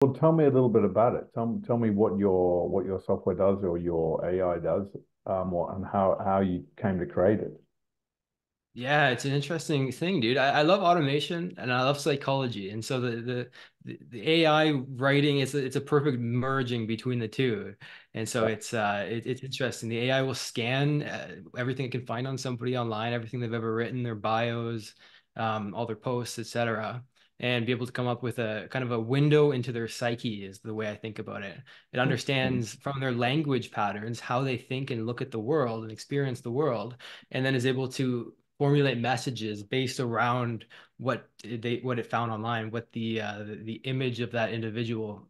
Well, tell me a little bit about it. Tell me what your software does or your AI does, and how you came to create it. Yeah, it's an interesting thing, dude. I love automation and I love psychology. And so the AI writing is it's a perfect merging between the two. And so it's interesting. The AI will scan everything it can find on somebody online, everything they've ever written, their bios, all their posts, etc., and be able to come up with a kind of a window into their psyche is the way I think about it. It understands from their language patterns how they think and look at the world and experience the world, and then is able to formulate messages based around what it found online, what the image of that individual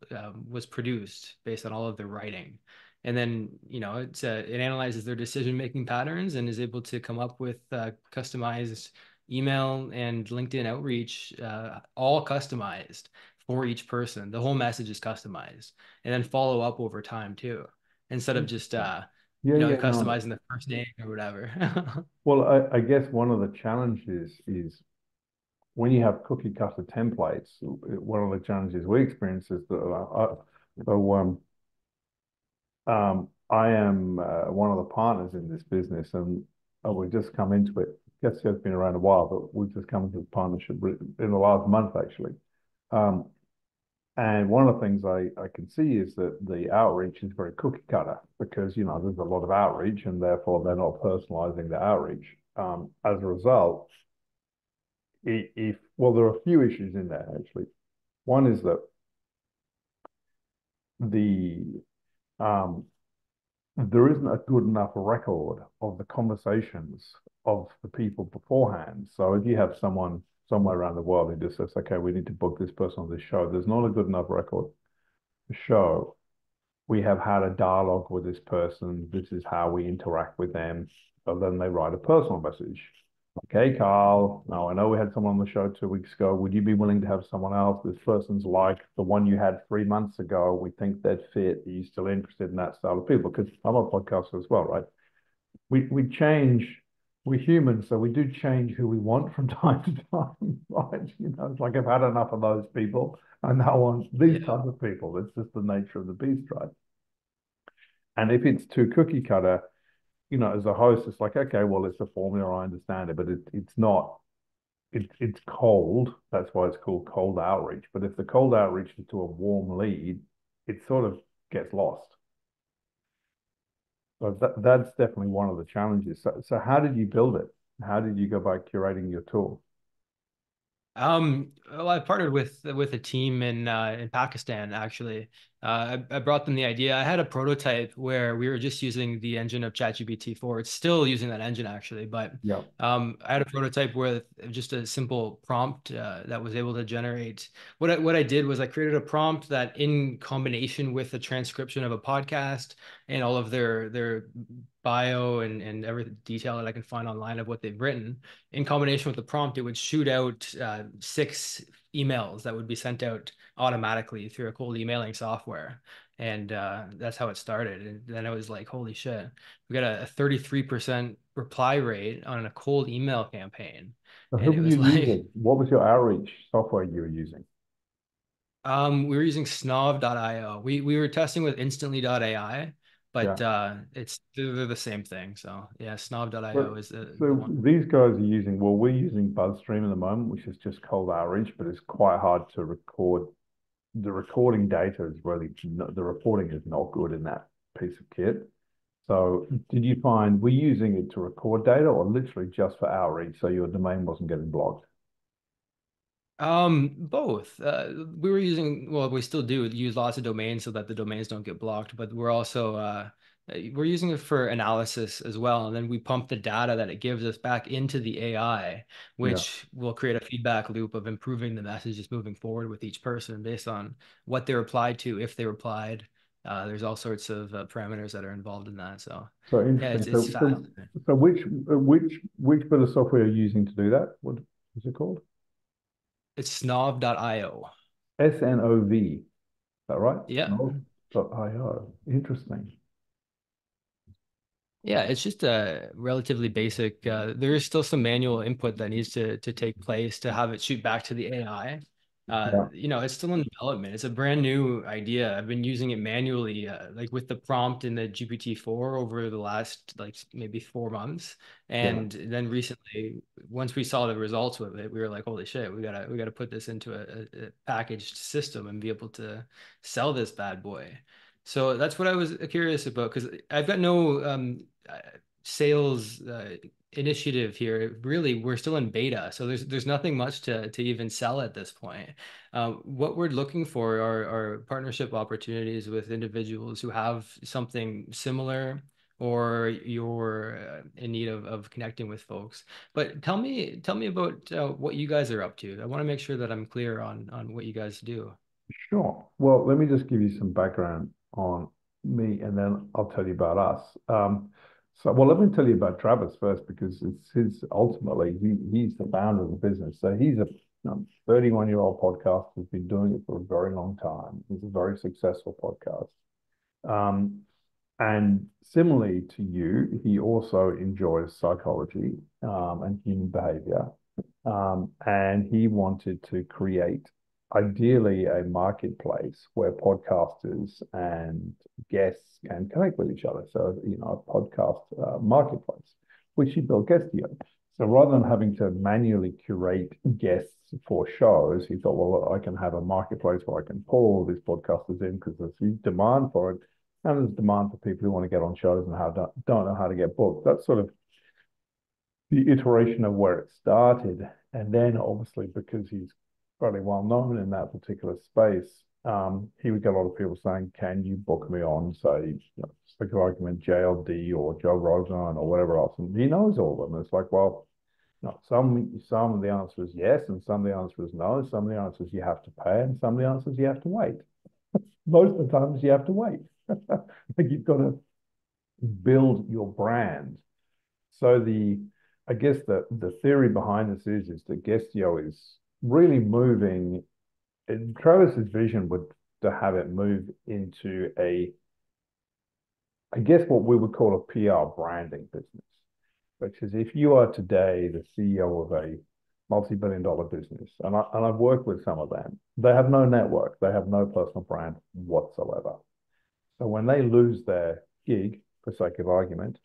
was produced based on all of their writing. And then, it analyzes their decision-making patterns and is able to come up with customized email and LinkedIn outreach, all customized for each person. The whole message is customized, and then follow up over time too, instead of just Interesting. Yeah, yeah, no. customizing the first name or whatever. Well, I guess one of the challenges is when you have cookie cutter templates. One of the challenges we experience is that so I am one of the partners in this business, and we've just come into it. Guess it's been around a while, but we've just come into the partnership in the last month, actually. Um, And one of the things I can see is that the outreach is very cookie cutter because, there's a lot of outreach and therefore they're not personalizing the outreach. As a result, well, there are a few issues in there actually. One is that the um, there isn't a good enough record of the conversations of the people beforehand. So if you have someone somewhere around the world who just says, okay, we need to book this person on this show, there's not a good enough record to show we have had a dialogue with this person. This is how we interact with them. So then they write a personal message. Okay, Carl. Now I know we had someone on the show 2 weeks ago. Would you be willing to have someone else? This person's like the one you had 3 months ago. We think they'd fit. Are you still interested in that style of people? Because I'm a podcaster as well, right? We change. We're human, so we do change who we want from time to time, right? It's like I've had enough of those people, and now I want these Yeah. type of people. It's just the nature of the beast, right? And if it's too cookie cutter, as a host, it's like, okay, well, it's a formula, I understand it, but it's not. It's cold. That's why it's called cold outreach. But if the cold outreach is to a warm lead, it sort of gets lost. So that's definitely one of the challenges. So how did you build it? How did you go about curating your tool? Well, I partnered with a team in Pakistan actually. I brought them the idea. I had a prototype where we were just using the engine of ChatGPT 4. It's still using that engine actually, but Yeah, I had a prototype with just a simple prompt that was able to generate. What I did was I created a prompt that, in combination with a transcription of a podcast and all of their bio and every detail that I can find online of what they've written, in combination with the prompt, it would shoot out six emails that would be sent out automatically through a cold emailing software. And that's how it started. And then I was like, holy shit, we got a 33% reply rate on a cold email campaign. so who And it were you was like, using? What was your outreach software you were using? we were using Snov.io. We were testing with Instantly.ai, but Yeah. they're the same thing. So yeah, But Snov.io is the so one. these guys are using, well, we're using BuzzStream at the moment, which is just cold outreach, but it's quite hard to record. The recording data is really not, the reporting is not good in that piece of kit. So did you find, were you using it to record data or literally just for outreach so your domain wasn't getting blocked? Both. We were using, well, we still do use lots of domains so that the domains don't get blocked, but we're also we're using it for analysis as well. And then we pump the data that it gives us back into the AI, Yeah. which will create a feedback loop of improving the messages moving forward with each person based on what they replied to, if they replied. There's all sorts of parameters that are involved in that. So So yeah, interesting. it's So so fascinating. so which bit of software are you using to do that? What is it called? It's snov.io. SNOV. Is that right? Yeah. Snov.io. Interesting. Yeah, it's just a relatively basic. There is still some manual input that needs to take place to have it shoot back to the AI. Yeah. It's still in development. It's a brand new idea. I've been using it manually, like with the prompt in the GPT-4 over the last like maybe 4 months. Yeah. And then recently, once we saw the results with it, we were like, holy shit, we gotta put this into a packaged system and be able to sell this bad boy. So that's what I was curious about because I've got no sales initiative here. Really, we're still in beta, so there's nothing much to even sell at this point. What we're looking for are partnership opportunities with individuals who have something similar or you're in need of connecting with folks. But tell me about what you guys are up to. I want to make sure that I'm clear on what you guys do. Sure. Well, let me just give you some background on me and then I'll tell you about us. Well, let me tell you about Travis first because it's his ultimately, he's the founder of the business. So he's a 31-year-old podcaster who's been doing it for a very long time. He's a very successful podcast. Um, and similarly to you, he also enjoys psychology and human behavior. And he wanted to create ideally a marketplace where podcasters and guests can connect with each other. So, a podcast marketplace, which he built Guestio. So rather than having to manually curate guests for shows, he thought, well, I can have a marketplace where I can pull all these podcasters in because there's huge demand for it. And there's demand for people who want to get on shows and don't know how to get booked. That's sort of the iteration of where it started. And then obviously because he's fairly well known in that particular space, he would get a lot of people saying, can you book me on, say, like argument JLD or Joe Rogan or whatever else? And he knows all of them. It's like, well, no, some of the answer is yes, and some of the answer is no, some of the answers you have to pay, and some of the answers you have to wait. Most of the times you have to wait. Like you've got to build your brand. So I guess the theory behind this is that Guestio is really moving. And Travis's vision would to have it move into I guess what we would call a PR branding business, which is if you are today the CEO of a multi-billion-dollar business, and I've worked with some of them, they have no network, they have no personal brand whatsoever. So when they lose their gig, for sake of argument,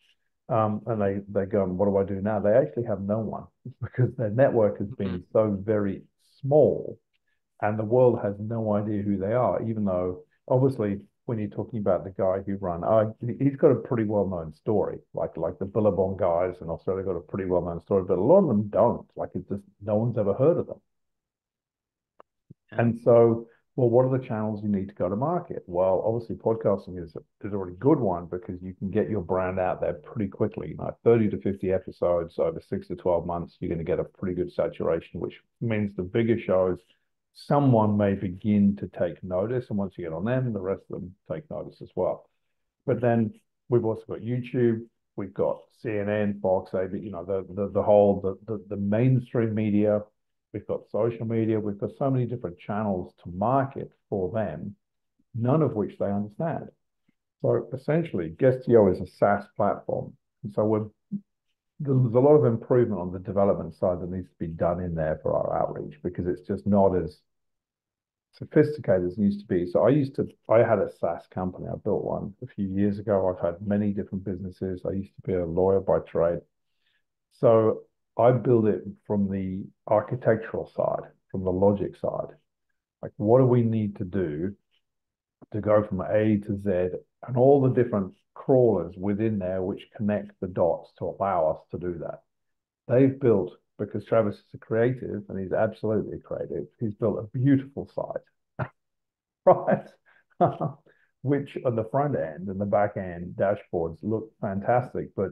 and they go, what do I do now? They actually have no one because their network has been so very small, and the world has no idea who they are. Even though obviously when you're talking about the guy who ran, he's got a pretty well known story, like the Billabong guys in Australia got a pretty well known story, but a lot of them don't. Like it's just no one's ever heard of them. Yeah. And so, well, what are the channels you need to go to market? Well, obviously, podcasting is a really good one because you can get your brand out there pretty quickly. 30 to 50 episodes over 6 to 12 months, you're going to get a pretty good saturation, which means the bigger shows, someone may begin to take notice. And once you get on them, the rest of them take notice as well. But then we've also got YouTube, we've got CNN, Fox, AB, the whole the mainstream media. We've got social media. We've got so many different channels to market for them, none of which they understand. So essentially, Guestio is a SaaS platform. And so there's a lot of improvement on the development side that needs to be done in there for our outreach because it's just not as sophisticated as it used to be. So I had a SaaS company. I built one a few years ago. I've had many different businesses. I used to be a lawyer by trade. So I build it from the architectural side, from the logic side. Like, what do we need to do to go from A to Z and all the different crawlers within there which connect the dots to allow us to do that? They've built, because Travis is a creative and he's absolutely creative, he's built a beautiful site, right? Which on the front end and the back end dashboards look fantastic, but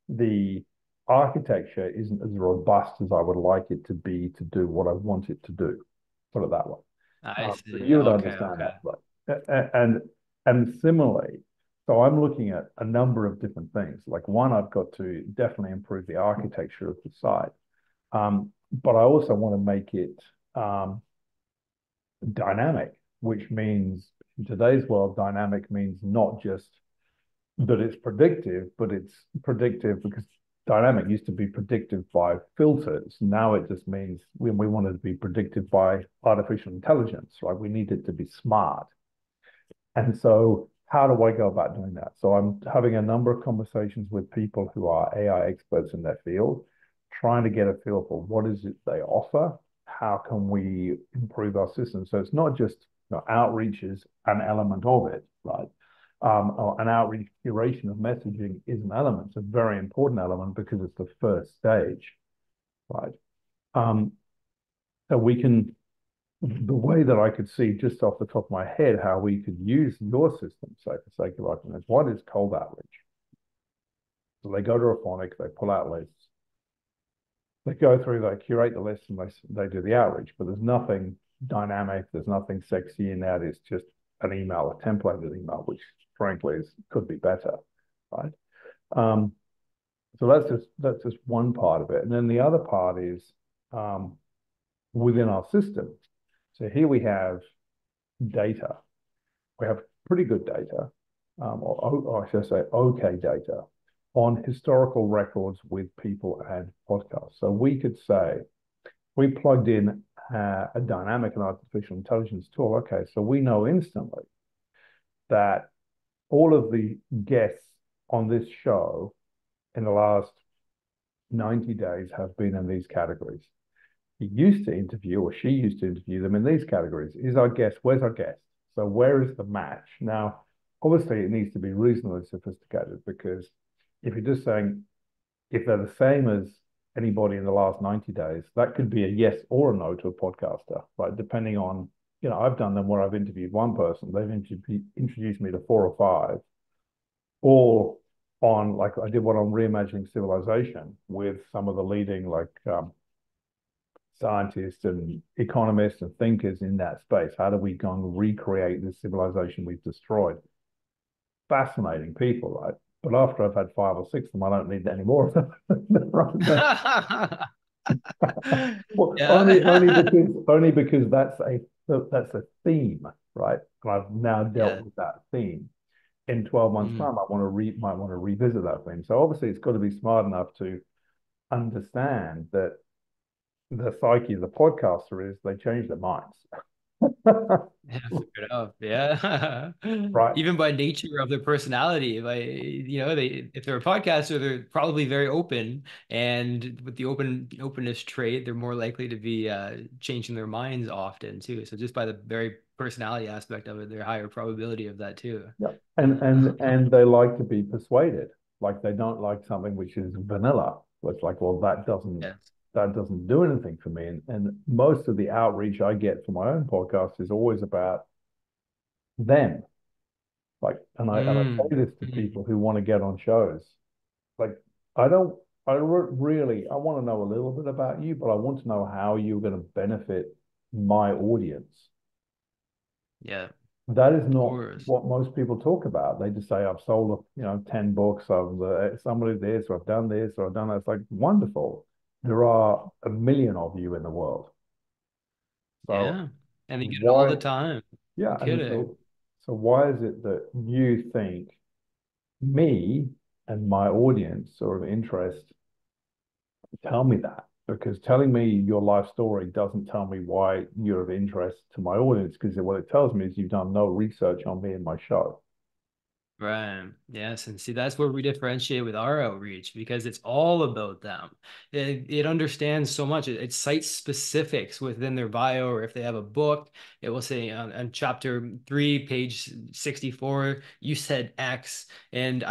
the architecture isn't as robust as I would like it to be to do what I want it to do. Put it that way. I So see. you would Okay, understand okay. that, right? And similarly, so I'm looking at a number of different things. Like one, I've got to definitely improve the architecture of the site, but I also want to make it dynamic, which means in today's world, dynamic means not just that it's predictive, but it's predictive because dynamic used to be predicted by filters. Now it just means when we want it to be predicted by artificial intelligence, right? We need it to be smart. And so how do I go about doing that? So I'm having a number of conversations with people who are AI experts in their field, trying to get a feel for what is it they offer, how can we improve our system. So it's not just, outreach is an element of it, right? Or an outreach curation of messaging is an element. It's a very important element because it's the first stage, right? Um, so we can the way that I could see just off the top of my head how we could use your system, say for sake of argument, is what is cold outreach? So they go to Auphonic, they pull out lists, they go through, they curate the list, and they do the outreach. But there's nothing dynamic, there's nothing sexy in that. It's just an email, a templated email, which frankly could be better, right? Um, so that's just one part of it, and then the other part is within our system. So here we have data. We have pretty good data, or I should say, okay data on historical records with people and podcasts. So we could say we plugged in a dynamic and artificial intelligence tool. Okay, so we know instantly that all of the guests on this show in the last 90 days have been in these categories. He used to interview, or she used to interview them in these categories. Is our guest, where's our guest? So where is the match? Now, obviously, it needs to be reasonably sophisticated because if you're just saying if they're the same as anybody in the last 90 days, that could be a yes or a no to a podcaster, right? Depending on, I've done them where I've interviewed one person, they've introduced me to four or five, all on, like I did one on reimagining civilization with some of the leading scientists and economists and thinkers in that space. How do we go and recreate this civilization we've destroyed? Fascinating people, right? But after I've had five or six of them, I don't need any more of them. Well, only because that's a theme, right? And I've now dealt with that theme. In 12 months' time, might want to revisit that theme. So obviously, it's got to be smart enough to understand that the psyche of the podcaster is they change their minds. Yeah, fair enough. Yeah. Right. Even by nature of their personality, if they're a podcaster, they're probably very open, and with the openness trait, they're more likely to be changing their minds often too. So just by the very personality aspect of it, they're higher probability of that too. Yeah. And they like to be persuaded. Like they don't like something which is vanilla. It's like, well, Yes. that doesn't do anything for me. And most of the outreach I get for my own podcast is always about them. Like, and I say this to Mm. people who want to get on shows. Like, I don't, I want to know a little bit about you, but I want to know how you're going to benefit my audience. Yeah, That is of not course. what most people talk about. They just say, I've sold, 10 books, I've somebody this, or I've done this, or I've done that. It's like, wonderful. There are a million of you in the world. So Yeah. And they get it all why, the time. yeah, No and kidding. so why is it that you think me and my audience are of interest? Tell me that, because telling me your life story doesn't tell me why you're of interest to my audience, because what it tells me is you've done no research on me and my show. Right. Yes. And see, that's where we differentiate with our outreach because it's all about them. It understands so much. It cites specifics within their bio, or if they have a book, it will say on chapter 3, page 64, you said X. And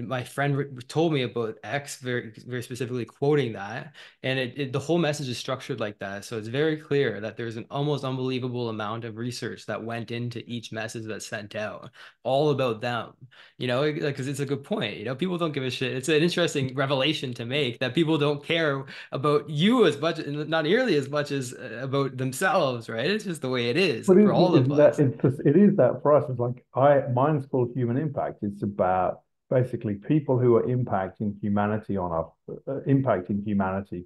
my friend told me about X, very, very specifically quoting that. And the whole message is structured like that. So it's very clear that there's an almost unbelievable amount of research that went into each message that's sent out, all about them. Because it's a good point. People don't give a shit. It's an interesting revelation to make that people don't care about you as much, not nearly as much as about themselves, right? It's just the way it is But for all of isn't that us. it is that for us? It's like mine's called human impact. It's about basically people who are impacting humanity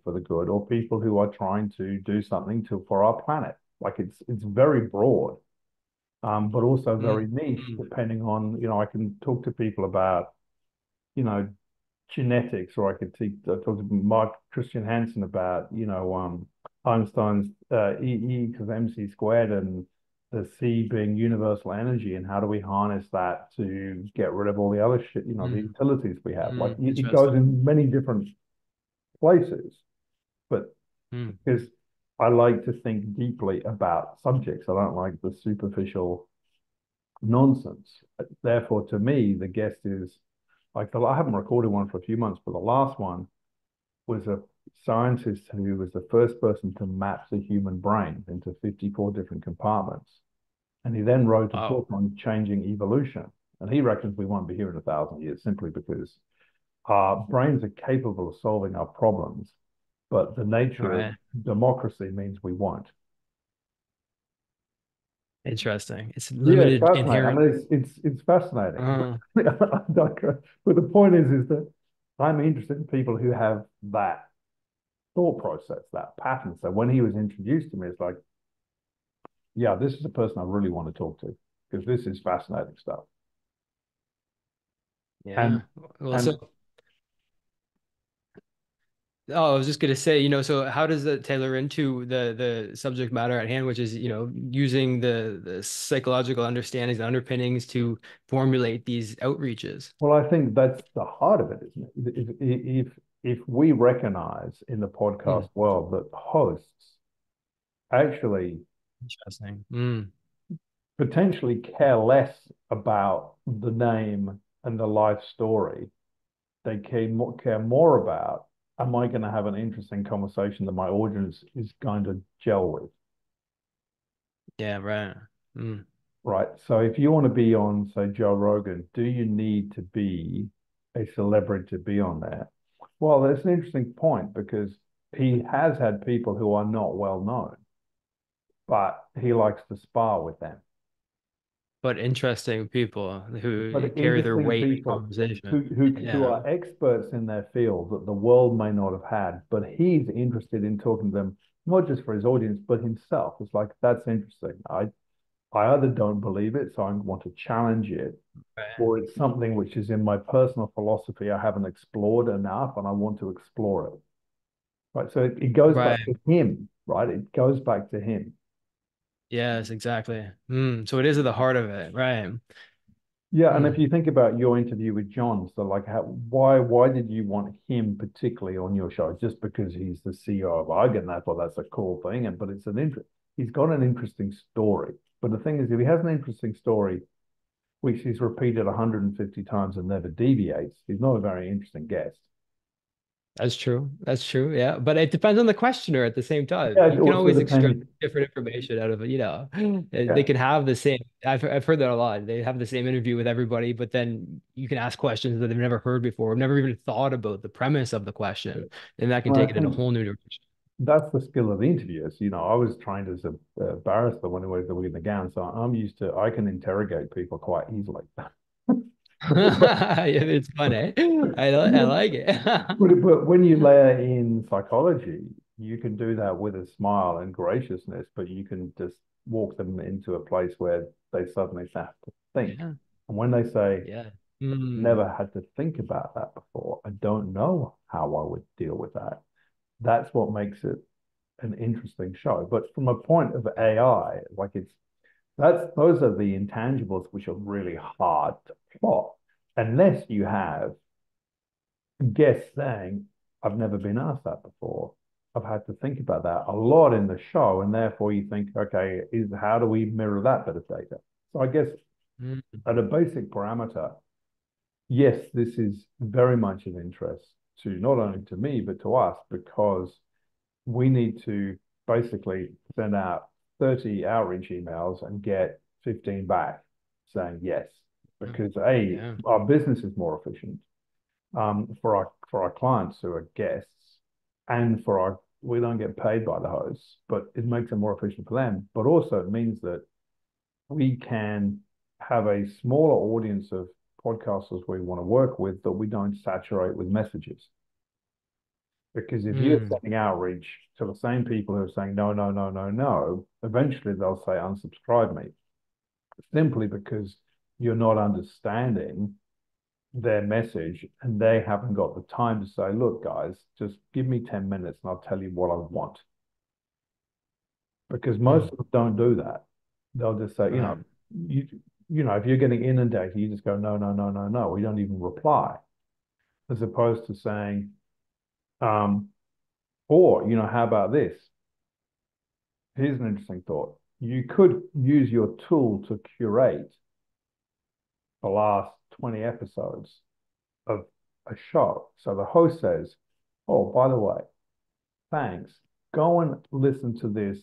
for the good, or people who are trying to do something for our planet. Like it's very broad, but also very Mm, niche, mm. depending on, I can talk to people about, you know, genetics, or I could I talked to Mark Christian Hansen about, Einstein's E equals mc squared, and the C being universal energy, and how do we harness that to get rid of all the other shit, the Mm, utilities we have. Like it goes interesting. in many different places, but Mm, because I like to think deeply about subjects, I don't like the superficial nonsense. Therefore, to me, the guest is like I haven't recorded one for a few months, but the last one was a scientist who was the first person to map the human brain into 54 different compartments. And he then wrote a wow. book on changing evolution. And he reckons we won't be here in 1,000 years simply because our brains are capable of solving our problems, but the nature of Right. democracy means we won't. Interesting. It's Yeah, it's limited fascinating. I inherent. mean, it's fascinating. Uh, I digress. But the point is that I'm interested in people who have that thought process, that pattern. So when he was introduced to me, it's like, yeah, this is a person I really want to talk to because this is fascinating stuff. yeah. And Well, and so oh, I was just gonna say, so how does that tailor into the subject matter at hand, which is, using the psychological understandings and underpinnings to formulate these outreaches? well, I think that's the heart of it, isn't it? If we recognize in the Hmm, podcast world that hosts actually interesting. potentially care less about the name and the life story, they care more about, am I going to have an interesting conversation that my audience is going to gel with? Yeah, right. Mm. Right. So if you want to be on, say, Joe Rogan, do you need to be a celebrity to be on there? Well, that's an interesting point because he has had people who are not well known, but he likes to spar with them. But interesting people who But carry their interesting weight in people conversation. who Yeah. are experts in their field that the world may not have had, but he's interested in talking to them, not just for his audience, but himself. It's like that's interesting. I either don't believe it, so I want to challenge it, Right. or it's something which is in my personal philosophy I haven't explored enough and I want to explore it. Right. So it goes back Right. to him, right? It goes back to him. Yes, exactly. So it is at the heart of it. Right. Yeah, and if Hmm. you think about your interview with John, so like why did you want him particularly on your show? Just because he's the CEO of UGG and that's well, that's a cool thing, and but it's an interest he's got an interesting story. But the thing is, if he has an interesting story, which he's repeated 150 times and never deviates, he's not a very interesting guest. That's true. That's true. Yeah. But it depends on the questioner at the same time. Yeah, it You can also always extract depends. different information out of it, They Yeah. can have the same, I've heard that a lot. They have the same interview with everybody, but then you can ask questions that they've never heard before, never even thought about the premise of the question. And that can And I take it in a think whole new direction. that's the skill of the interviewers. I was trained as a barrister when I was in the gown, so I'm used to I can interrogate people quite easily. Yeah, it's fun, eh? I like it. But when you layer in psychology, you can do that with a smile and graciousness, but you can just walk them into a place where they suddenly have to think. Yeah. And when they say, Yeah. never had to think about that before, I don't know how I would deal with that. That's what makes it an interesting show. But from a point of AI, like those are the intangibles which are really hard to plot unless you have guests saying, I've never been asked that before. I've had to think about that a lot in the show, and therefore you think, okay, is how do we mirror that bit of data? So I guess Mm. at a basic parameter, yes, this is very much of interest to not only to me but to us because we need to basically send out 30 outreach emails and get 15 back saying yes because a Yeah. our business is more efficient for our clients who are guests, and for our we don't get paid by the hosts, but it makes it more efficient for them. But also it means that we can have a smaller audience of podcasters we want to work with that we don't saturate with messages. Because if you're Mm. sending outreach to the same people who are saying no, no, no, no, no, eventually they'll say unsubscribe me simply because you're not understanding their message and they haven't got the time to say, look, guys, just give me 10 minutes and I'll tell you what I want. Because most Mm, of them don't do that. They'll just say, right. you, if you're getting inundated, you just go, no, no, no, no, no. We don't even reply, as opposed to saying, um, or, how about this? Here's an interesting thought. You could use your tool to curate the last 20 episodes of a show. So the host says, oh, by the way, thanks. Go and listen to this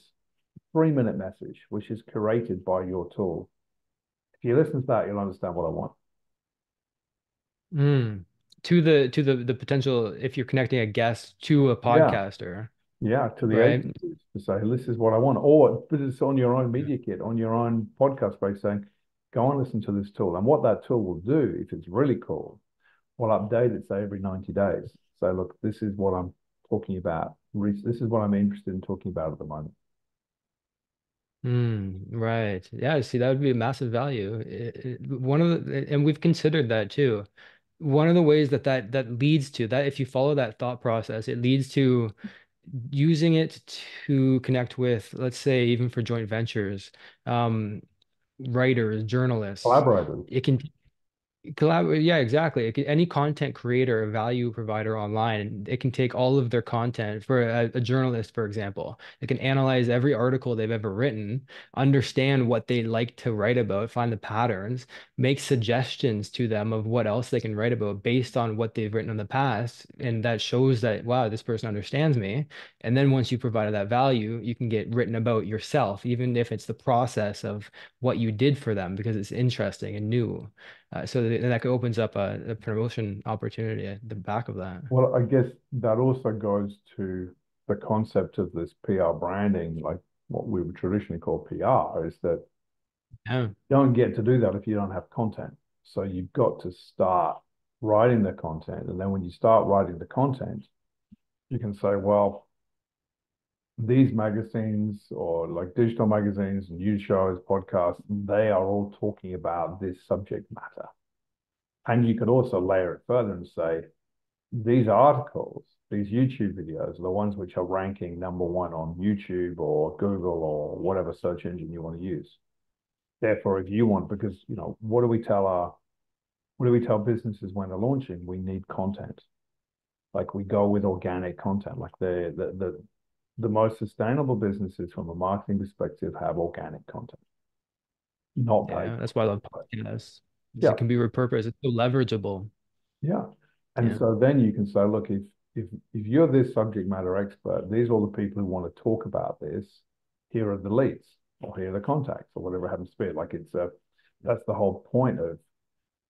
3-minute message, which is curated by your tool. If you listen to that, you'll understand what I want. Mm. To the potential if you're connecting a guest to a Yeah. podcaster, Yeah. To the right? agencies to say, this is what I want. Or put this on your own media kit, on your own podcast space saying, go and listen to this tool. And what that tool will do, if it's really cool, will update it, say, every 90 days. So, look, this is what I'm talking about. This is what I'm interested in talking about at the moment. Right. Yeah, see, that would be a massive value. One of the, and we've considered that too. One of the ways that leads to that, if you follow that thought process, it leads to using it to connect with, let's say, even for joint ventures, um, writers, journalists. Collaborators. It can collaborate, yeah, exactly. Any content creator, a value provider online, it can take all of their content for a journalist, for example. They can analyze every article they've ever written, understand what they like to write about, find the patterns, make suggestions to them of what else they can write about based on what they've written in the past. And that shows that, wow, this person understands me. And then once you provided that value, you can get written about yourself, even if it's the process of what you did for them because it's interesting and new. So that opens up a promotion opportunity at the back of that. Well, I guess that also goes to the concept of this PR branding, like what we would traditionally call PR, is that Yeah. you don't get to do that if you don't have content. So you've got to start writing the content. And then when you start writing the content, you can say, well, these magazines or like digital magazines, news shows, podcasts, they are all talking about this subject matter. And you could also layer it further and say, these articles, these YouTube videos are the ones which are ranking number one on YouTube or Google or whatever search engine you want to use. Therefore, if you want, because what do we tell businesses when they're launching? We need content. Like we go with organic content. Like the most sustainable businesses from a marketing perspective have organic content, not paid. Yeah, that's why I love podcasts. Because Yeah, it can be repurposed. It's so leverageable. yeah. And Yeah. so then you can say, look, if you're this subject matter expert, these are all the people who want to talk about this. Here are the leads, or here are the contacts, or whatever happens to be. Like that's the whole point of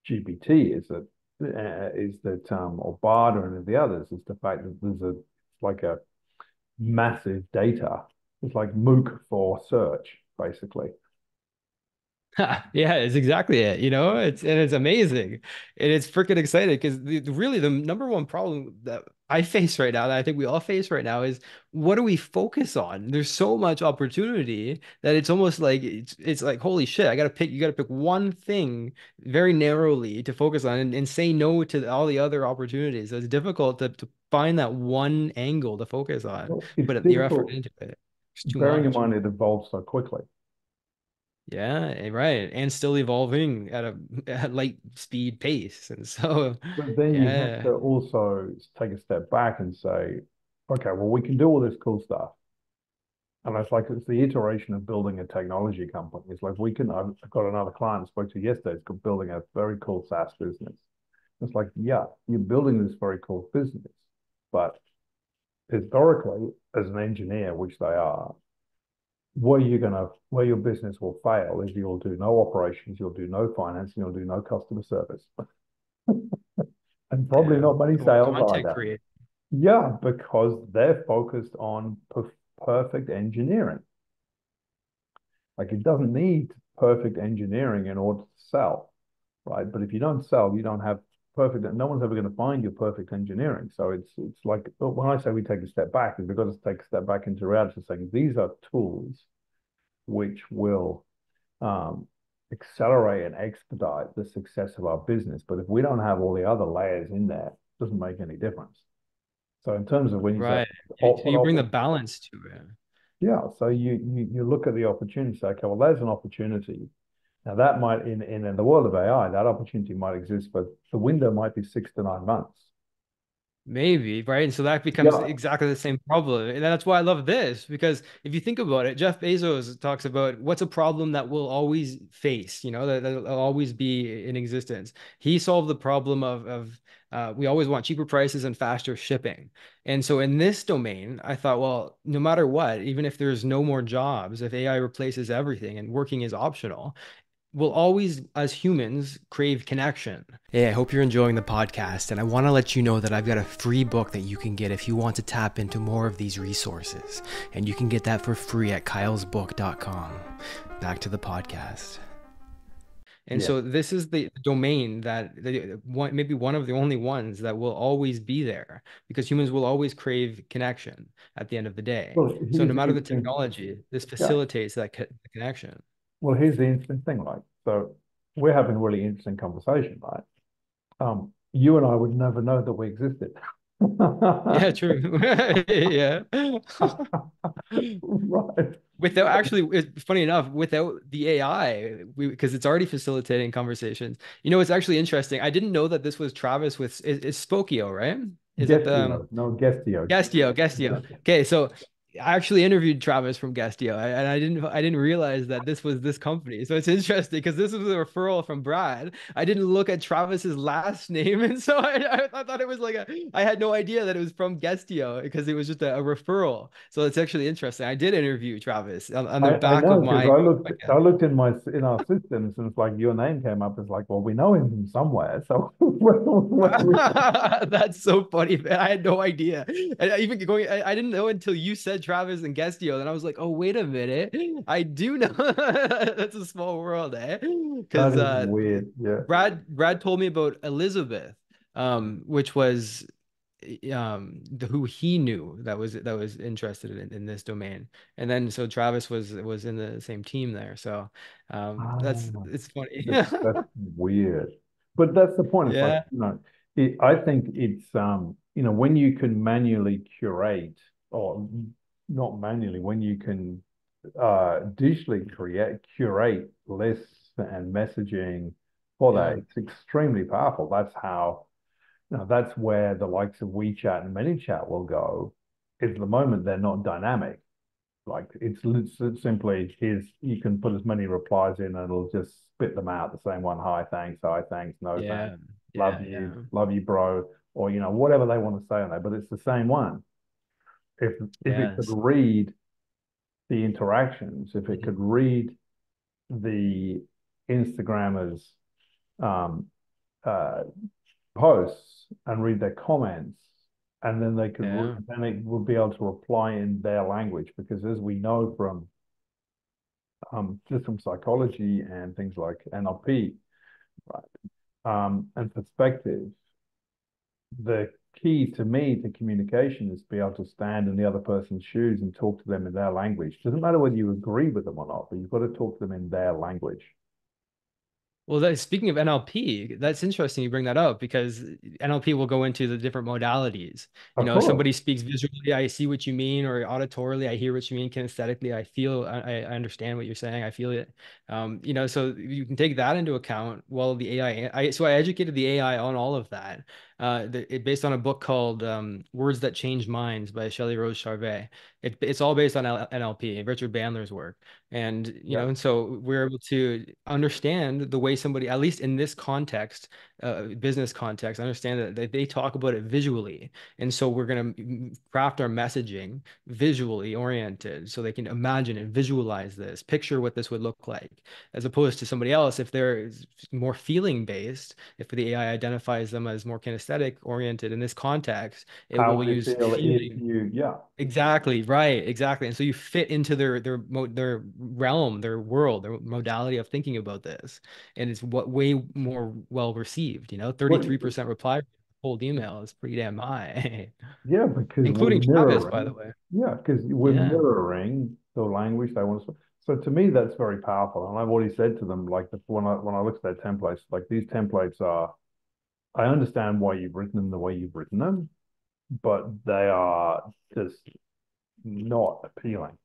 GPT is that or Bard or any of the others is the fact that it's like a massive data. It's like MOOC for search, basically. Yeah, it's exactly it. It's amazing. And it's freaking exciting because really the number one problem that I face right now, that I think we all face right now, is what do we focus on? There's so much opportunity that it's almost like it's like holy shit, you gotta pick one thing very narrowly to focus on and say no to all the other opportunities. So it's difficult to find that one angle to focus on, Well, it's but your effort difficult, into it. It's too bearing in much. mind it evolves so quickly. Yeah, right. And still evolving at a at light speed pace. And so, But then you have yeah. to also take a step back and say, okay, well, we can do all this cool stuff. And it's the iteration of building a technology company. It's like I've got another client I spoke to yesterday, it's building a very cool SaaS business. It's like, yeah, you're building this very cool business, but historically, as an engineer, which they are, where your business will fail is you'll do no operations, you'll do no finance, you'll do no customer service, and probably Yeah. not many Or sales content either. create. Yeah, because they're focused on perfect engineering. Like it doesn't need perfect engineering in order to sell, right? But if you don't sell, you don't have perfect. No one's ever going to find your perfect engineering. So it's like when I say we take a step back, is we've got to take a step back into reality, saying these are tools which will um, accelerate and expedite the success of our business. But if we don't have all the other layers in there, it doesn't make any difference. So in terms of when you say, Right. So what you bring the balance to it. yeah, so you look at the opportunity, say, okay, well, there's an opportunity. Now that might in the world of AI, that opportunity might exist, but the window might be 6 to 9 months. Maybe, right? And so that becomes Yeah, exactly the same problem. And that's why I love this, because if you think about it, Jeff Bezos talks about what's a problem that we'll always face, that'll always be in existence. He solved the problem of we always want cheaper prices and faster shipping. And so in this domain, I thought, well, no matter what, even if there's no more jobs, if AI replaces everything and working is optional, we'll always, as humans, crave connection. Hey, I hope you're enjoying the podcast, and I want to let you know that I've got a free book that you can get if you want to tap into more of these resources. And you can get that for free at kylesbook.com. Back to the podcast. And yeah. so this is the domain that maybe one of the only ones that will always be there because humans will always crave connection at the end of the day. Well, So no here's the matter the interesting, technology, this yeah. facilitates that connection. Well, here's the interesting thing, like, so we're having a really interesting conversation, right? You and I would never know that we existed. Yeah, true. Yeah. Right. Without actually, funny enough, without the AI, because it's already facilitating conversations. It's actually interesting. I didn't know that this was Travis with is Spokio, right? Is it the Guestio, no Guestio. Guestio. Okay, so I actually interviewed Travis from Guestio, and I didn't realize that this was this company. So it's interesting because this was a referral from Brad. I didn't look at Travis's last name, and so I thought it was like I had no idea that it was from Guestio because it was just a referral. So it's actually interesting. I did interview Travis on the I back of know because my. I looked in our systems and it's like your name came up. It's like, well, we know him from somewhere. So That's so funny, man. I had no idea. And I didn't know until you said Travis and Guestio. Then I was like, oh, wait a minute. I do know. That's a small world, eh? that Because is weird. Yeah. Brad told me about Elizabeth, which was who he knew that was interested in this domain. And then so Travis was in the same team there. So that's Ah, it's funny. that's weird. But that's the point. It's like, Yeah. I think it's when you can manually curate or not manually, when you can digitally curate lists and messaging for that, Yeah. it's extremely powerful. That's where the likes of WeChat and ManyChat will go. Is the moment they're not dynamic. Like it's simply here's you can put as many replies in and it'll just spit them out the same one. Hi, thanks, no thanks, Yeah. Yeah. love you, bro, or whatever they want to say on there. But it's the same one. If it could Yes. read the interactions, if it Mhm. could read the Instagrammers um, uh, posts and read their comments, and then Yeah. then it would be able to reply in their language because as we know from just from psychology and things like NLP, right, and perspective, the key to me to communication is to be able to stand in the other person's shoes and talk to them in their language. Doesn't matter whether you agree with them or not, but you've got to talk to them in their language. Well, speaking of NLP, that's interesting you bring that up because NLP will go into the different modalities. Of If course. somebody speaks visually, I see what you mean, or auditorily, I hear what you mean. Kinesthetically, I understand what you're saying. I feel it. So you can take that into account. Well, the AI, so I educated the AI on all of that. Based on a book called Words That Change Minds by Shelley Rose Charvet. It's all based on NLP, Richard Bandler's work. Yeah. And so we're able to understand the way somebody, at least in this context, business context, understand that they talk about it visually. And so we're going to craft our messaging visually oriented so they can imagine and visualize this, picture what this would look like, as opposed to somebody else, if they're more feeling based, if the AI identifies them as more kinesthetic oriented in this context, it How will would it use feel if feeling. yeah. Exactly, right, exactly. And so you fit into their realm, their world, their modality of thinking about this. And it's way more well received, What 33% reply rate, cold email is pretty damn high. Yeah, because we're Including Travis, by the mirroring. way. Yeah, because we're Yeah. mirroring the language they want to speak. So to me, that's very powerful. And I've already said to them, like when I look at their templates, like these templates are, I understand why you've written them the way you've written them, but they are just not appealing.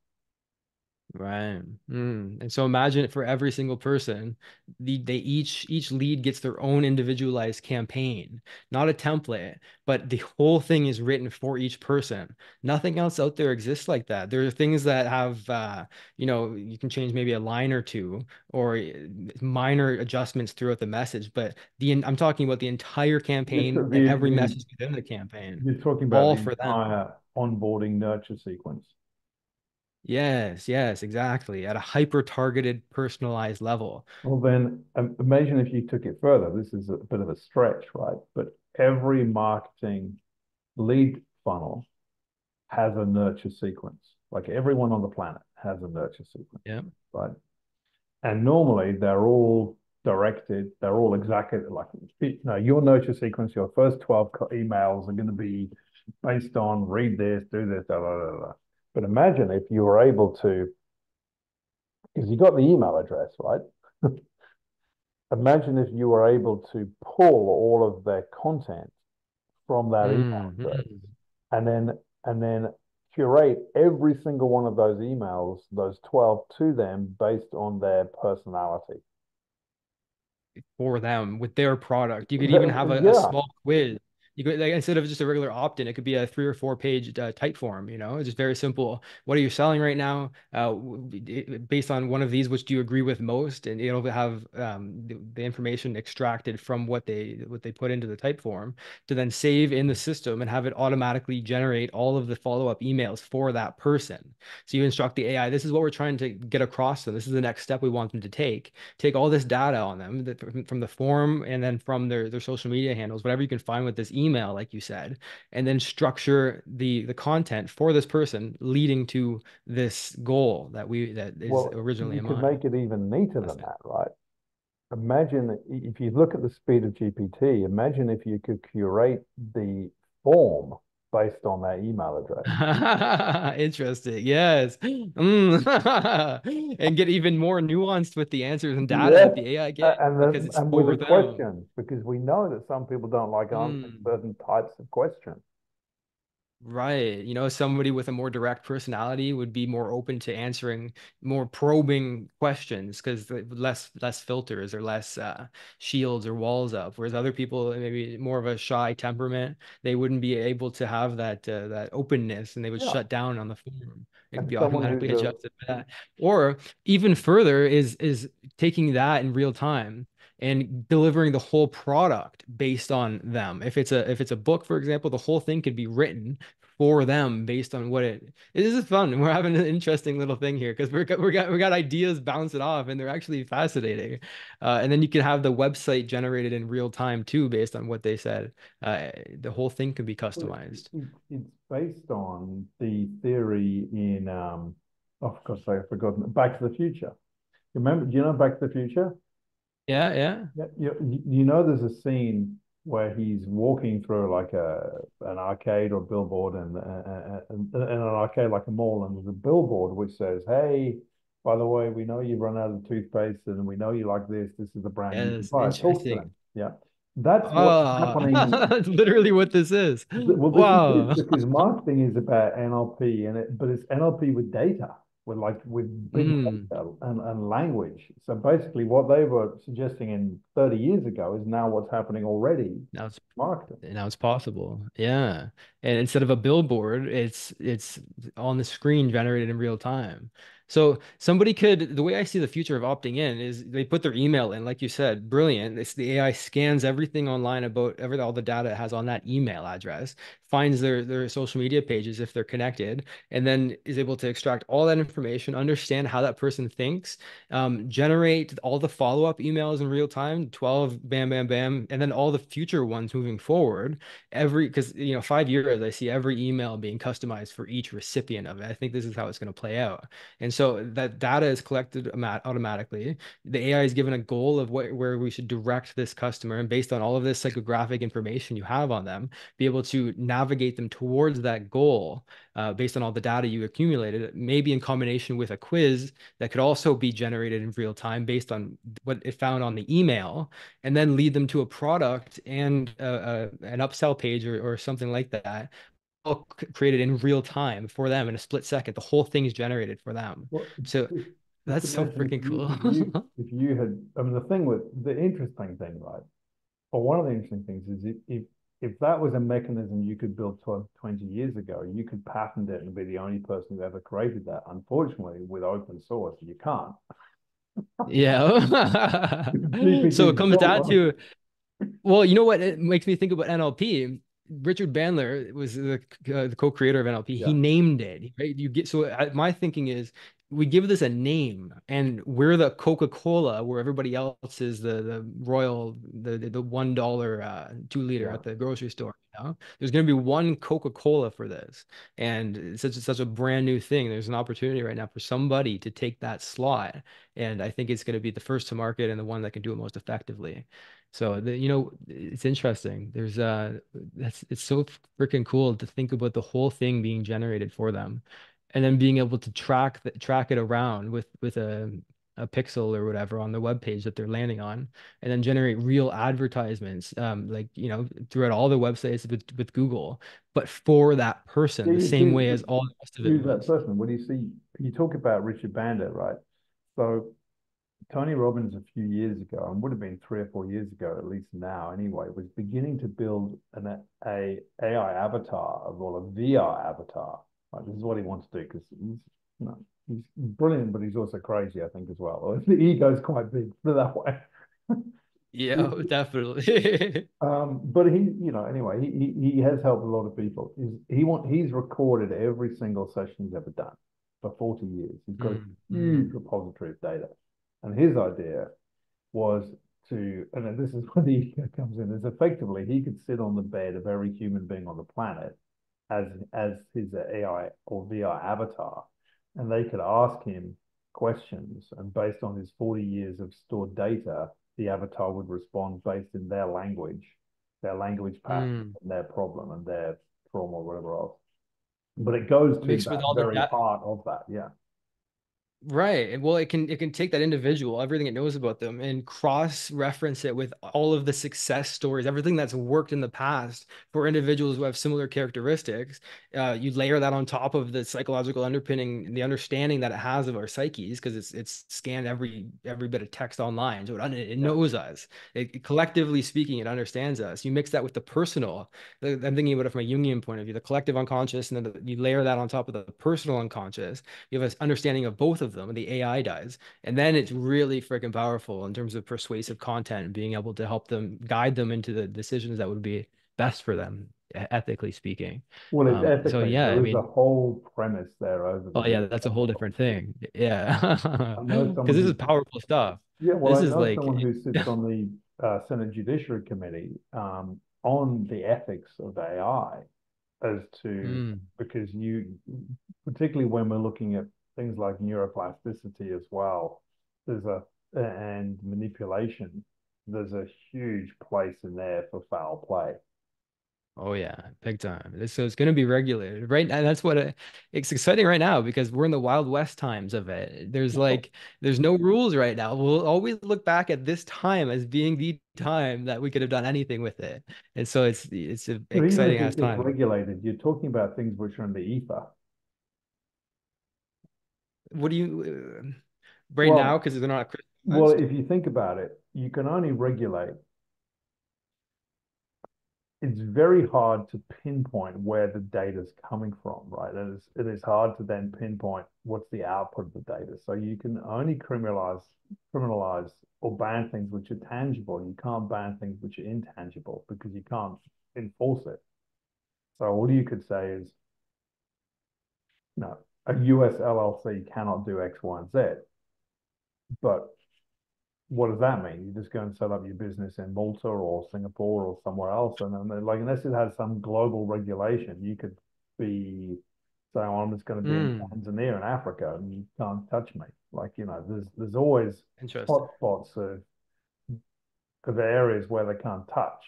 Right. And so imagine it for every single person. They each lead gets their own individualized campaign, not a template, but the whole thing is written for each person. Nothing else out there exists like that. There are things that have you can change maybe a line or two or minor adjustments throughout the message, but I'm talking about the entire You're, campaign and the, every the, message within the campaign, you're talking about all the for them. entire onboarding nurture sequence. Yes, yes, exactly. At a hyper targeted, personalized level. Well, then imagine if you took it further. This is a bit of a stretch, right? But every marketing lead funnel has a nurture sequence. Like everyone on the planet has a nurture sequence, Yeah. right? And normally they're all directed, they're all exactly like, your nurture sequence, your first 12 emails are going to be based on read this, do this, da, da, da, da. But imagine if you were able to, because you got the email address, right? Imagine if you were able to pull all of their content from that email address Mhm. and then curate every single one of those emails, those 12 to them based on their personality. For them with their product. You could even have a Yeah, small quiz. You could like instead of just a regular opt-in, it could be a 3 or 4 page type form, It's just very simple. What are you selling right now? Based on one of these, which do you agree with most? And it'll have the information extracted from what they put into the type form to then save in the system and have it automatically generate all of the follow-up emails for that person. So you instruct the AI, this is what we're trying to get across to them. This is the next step we want them to take all this data on them from the form and then from their social media handles, whatever you can find with this email, like you said, and then structure the content for this person leading to this goal that is well, originally you in could mind. make it even neater That's than it. that, right? Imagine if you look at the speed of GPT, imagine if you could curate the form based on that email address. Interesting. Yes. And get even more nuanced with the answers and data Yes, that the AI gets because it's and with the for them. questions, because we know that some people don't like answering Mm. certain types of questions. Right. Somebody with a more direct personality would be more open to answering more probing questions because less filters or less shields or walls up. Whereas other people, maybe more of a shy temperament, they wouldn't be able to have that openness and they would Yeah, shut down on the form. It could and be someone automatically who's a adjusted for that. Or even further is taking that in real time and delivering the whole product based on them. If it's a book, for example, the whole thing could be written for them based on what it. This is fun. We're having an interesting little thing here because we got ideas bouncing off and they're actually fascinating. And then you can have the website generated in real time too, based on what they said. The whole thing can be Well, customized. it's based on the theory in oh, of course I've forgotten Back to the Future. Remember, do you know Back to the Future? Yeah, yeah. Yeah, you know there's a scene where he's walking through like an arcade or billboard and an arcade like a mall and there's a billboard which says, "Hey, by the way, we know you've run out of toothpaste and we know you like this. This is the brand you can Yes, buy." Talk to interesting. them. Yeah, that's what's Oh, happening. that's literally what this is. Well, this is Wow. it because marketing is about NLP but it's NLP with data, with big Mm. data and language. So basically, what they were suggesting in 30 years ago is now what's happening already in Now it's marketing. now it's possible. Yeah. And instead of a billboard, it's on the screen generated in real time. So somebody could, the way I see the future of opting in is they put their email in, like you said, brilliant. It's the AI scans everything online about all the data it has on that email address, finds their social media pages if they're connected, and then is able to extract all that information, understand how that person thinks, generate all the follow-up emails in real time, 12, bam, bam, bam, and then all the future ones moving forward. Because 5 years, I see every email being customized for each recipient of it. I think this is how it's going to play out. And so that data is collected automatically. The AI is given a goal of where we should direct this customer, and based on all of this psychographic information you have on them, be able to navigate them towards that goal based on all the data you accumulated, maybe in combination with a quiz that could also be generated in real time based on what it found on the email, and then lead them to a product and an upsell page or something like that, all created in real time for them in a split second. The whole thing is generated for them. Well, So just that's so imagine freaking cool. if you had, I mean, the thing with the interesting thing, right? Or one of the interesting things is if that was a mechanism you could build 12, 20 years ago, you could patent it and be the only person who ever created that. Unfortunately, with open source, you can't. Yeah. So GPT it is comes built down on it. to, well, you know what? It makes me think about NLP. Richard Bandler was the co-creator of NLP. He Yeah, named it, right? You get so my thinking is we give this a name, and we're the Coca-Cola where everybody else is the Royal, the $1 2 liter yeah. at the grocery store. You know? There's going to be one Coca-Cola for this, and it's such a brand new thing. There's an opportunity right now for somebody to take that slot, and I think it's going to be the first to market and the one that can do it most effectively. So it's interesting. It's so freaking cool to think about the whole thing being generated for them, and then being able to track it around with a pixel or whatever on the web page that they're landing on, and then generate real advertisements, like throughout all the websites with Google, but for that person, Yeah, the you same see, way as all the rest of it use that was. person. When you see, you talk about Richard Bandler, right? So Tony Robbins a few years ago, and would have been 3 or 4 years ago, at least now anyway, was beginning to build a AI avatar or a VR avatar. Like, this is what he wants to do because he's brilliant, but he's also crazy, I think, as well. The ego's quite big, put it that way. Yeah, definitely. But anyway, he has helped a lot of people. He's recorded every single session he's ever done for 40 years. He's got a Mm-hmm. huge repository of data. And his idea was and then this is where the ego comes in, is effectively he could sit on the bed of every human being on the planet as his AI or VR avatar, and they could ask him questions, and based on his 40 years of stored data, the avatar would respond based in their language pattern, Mm. and their problem and their trauma or whatever else. But it goes to Mixed with that all the very data. heart of that, yeah. Right. Well, it can take that individual, everything it knows about them, and cross-reference it with all of the success stories, everything that's worked in the past for individuals who have similar characteristics. You layer that on top of the psychological underpinning and the understanding that it has of our psyches, because it's scanned every bit of text online, so it Yeah. knows us. Collectively speaking, it understands us. You mix that with the personal. I'm thinking about it from a Jungian point of view, the collective unconscious, and then you layer that on top of the personal unconscious. You have an understanding of both of them, the AI does. And then it's really freaking powerful in terms of persuasive content and being able to help them guide them into the decisions that would be best for them, ethically speaking. Well, it's So ethically, yeah, I there is a mean, whole premise there over the oh years. yeah, that's a whole different thing. Yeah. I know Because someone this is who, powerful stuff. yeah, well, This I is know like, someone who sits on the Senate Judiciary Committee on the ethics of AI as to, mm, because particularly when we're looking at things like neuroplasticity as well, and manipulation, there's a huge place in there for foul play. oh yeah, big time. So it's going to be regulated, right? And that's what it's exciting right now because we're in the Wild West times of it. There's no rules right now. We'll always look back at this time as being the time that we could have done anything with it. And so it's an But even exciting if ass it gets time. regulated, you're talking about things which are in the ether. What do you right now Well, because they're not well, crystallized? if you think about it, you can only regulate. It's very hard to pinpoint where the data is coming from, right? It is hard to then pinpoint what's the output of the data. So you can only criminalize or ban things which are tangible. You can't ban things which are intangible because you can't enforce it. So all you could say is, no, a US LLC cannot do X, Y, and Z. But what does that mean? You just go and set up your business in Malta or Singapore or somewhere else, and then like unless it has some global regulation, you could be So I'm just going to be in Mm, Tanzania in Africa and you can't touch me. Like, there's always interesting. hotspots of areas where they can't touch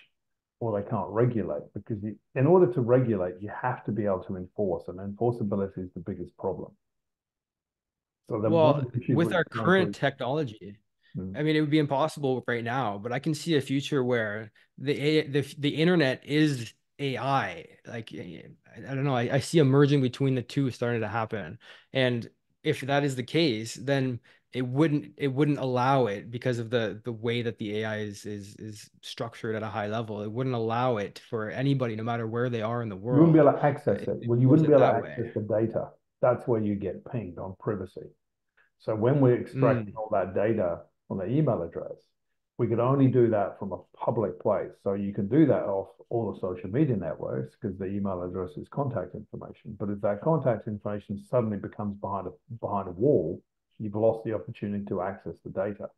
or they can't regulate because in order to regulate, you have to be able to enforce, and enforceability is the biggest problem. So one Well, of the issues with we're our going current through. technology, Mm. I mean, it would be impossible right now, but I can see a future where the internet is AI. Like I don't know, I see a merging between the two starting to happen. And if that is the case, then it wouldn't allow it because of the way that the AI is structured at a high level. It wouldn't allow it for anybody, no matter where they are in the You wouldn't be world, able to access if it. they Well, you force wouldn't be it able to that way. access the data. That's where you get pinged on privacy. So when we're extracting Mm, all that data on the email address, we could only do that from a public place. So you can do that off all the social media networks because the email address is contact information. But if that contact information suddenly becomes behind a wall, you've lost the opportunity to access the data.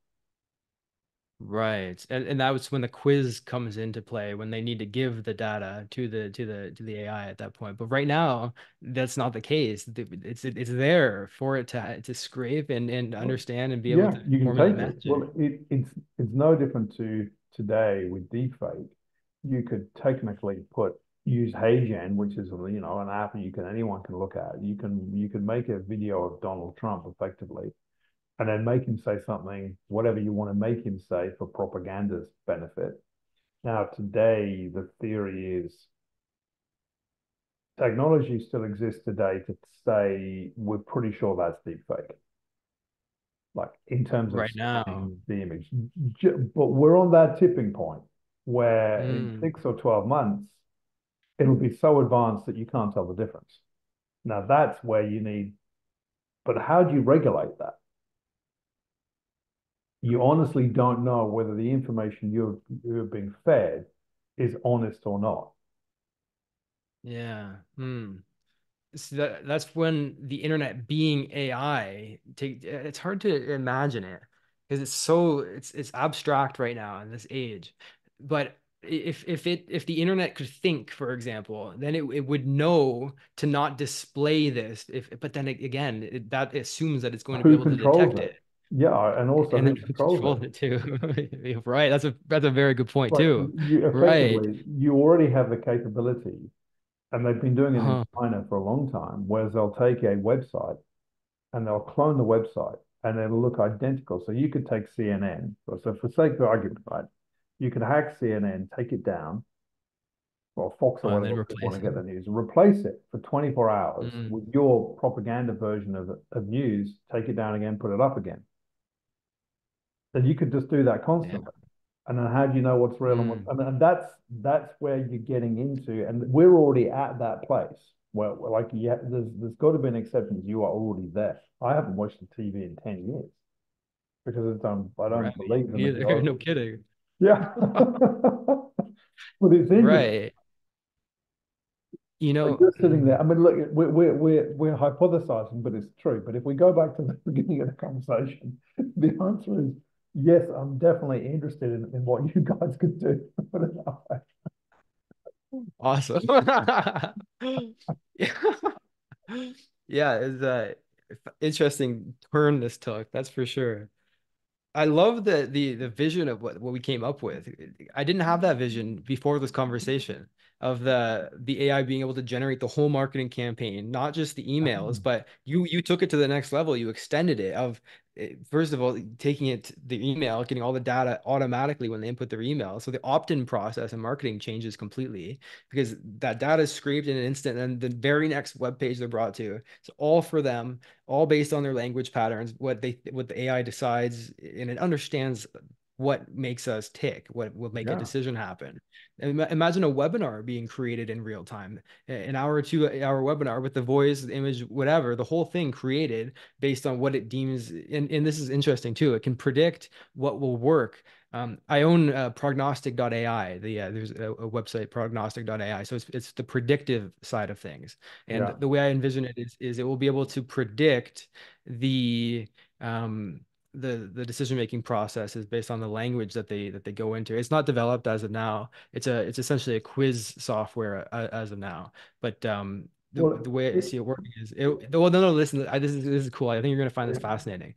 right. And that was when the quiz comes into play, when they need to give the data to the AI at that point. But right now, that's not the case. It's there for it to scrape and Well, understand and be able yeah, to you can formulate take it. messaging. Well, it's no different to today with deepfake. You could technically use HeyGen, which is an app anyone can look at. You can make a video of Donald Trump effectively, and then make him say something, whatever you want to make him say for propaganda's benefit. Now, today, the theory is technology still exists today to say we're pretty sure that's deepfake, like in terms of Right now. scanning the image. But we're on that tipping point where in Mm, 6 or 12 months, it'll be so advanced that you can't tell the difference. Now, that's where you need, but how do you regulate that? You honestly don't know whether the information you're being fed is honest or not. yeah. So that's when the internet being AI it's hard to imagine it because it's abstract right now in this age. But if the internet could think, for example, then it would know to not display this. If But then again, that assumes that it's going to be Who able to controls detect it? it. Yeah, and also And who then who controls controls it? it too. Right. That's a very good point Like too. you Right. effectively, you already have the capability, and they've been doing it in Uh-huh. China for a long time, where they'll take a website and they'll clone the website and it'll look identical. So you could take CNN. So for sake of argument, right, you could hack CNN, take it down, or Fox or And whatever then you want replace to it. get the news, replace it for 24 hours Mm, with your propaganda version of news, take it down again, put it up again. Then you could just do that yeah. constantly. And then how do you know what's real and what's Mm. and that's where you're getting into, and we're already at that place where like yeah, there's got to be an exception. You are already there. I haven't watched the TV in 10 years because I Right. don't believe the Me either. majority. No kidding. Yeah. But it's interesting. Right. You Like know, just sitting there. I mean, look, we're hypothesizing, but it's true. But if we go back to the beginning of the conversation, the answer is yes. I'm definitely interested in what you guys could do. Put it that way. awesome. Yeah. Yeah, it's a interesting turn this took, that's for sure. I love the vision of what we came up with. I didn't have that vision before this conversation of the AI being able to generate the whole marketing campaign, not just the emails, but you took it to the next level. You extended it of first of all taking it the email, getting all the data automatically when they input their email. So the opt-in process and marketing changes completely because that data is scraped in an instant, and the very next web page they're brought to. It's all for them, all based on their language patterns, what the AI decides, and it understands what makes us tick, what will make a Yeah. decision happen. Imagine a webinar being created in real time, an hour or 2 hour webinar with the voice, the image, whatever, the whole thing created based on what it deems. And this is interesting too. It can predict what will work. I own prognostic.ai. There's a website, prognostic.ai. So it's the predictive side of things. And Yeah. the way I envision it is it will be able to predict the um, the decision making process is based on the language that they go into. It's not developed as of now. It's essentially a quiz software as of now. But Well, the way I it, see it working is well, no, no, listen, this is cool. I think you're gonna find this fascinating.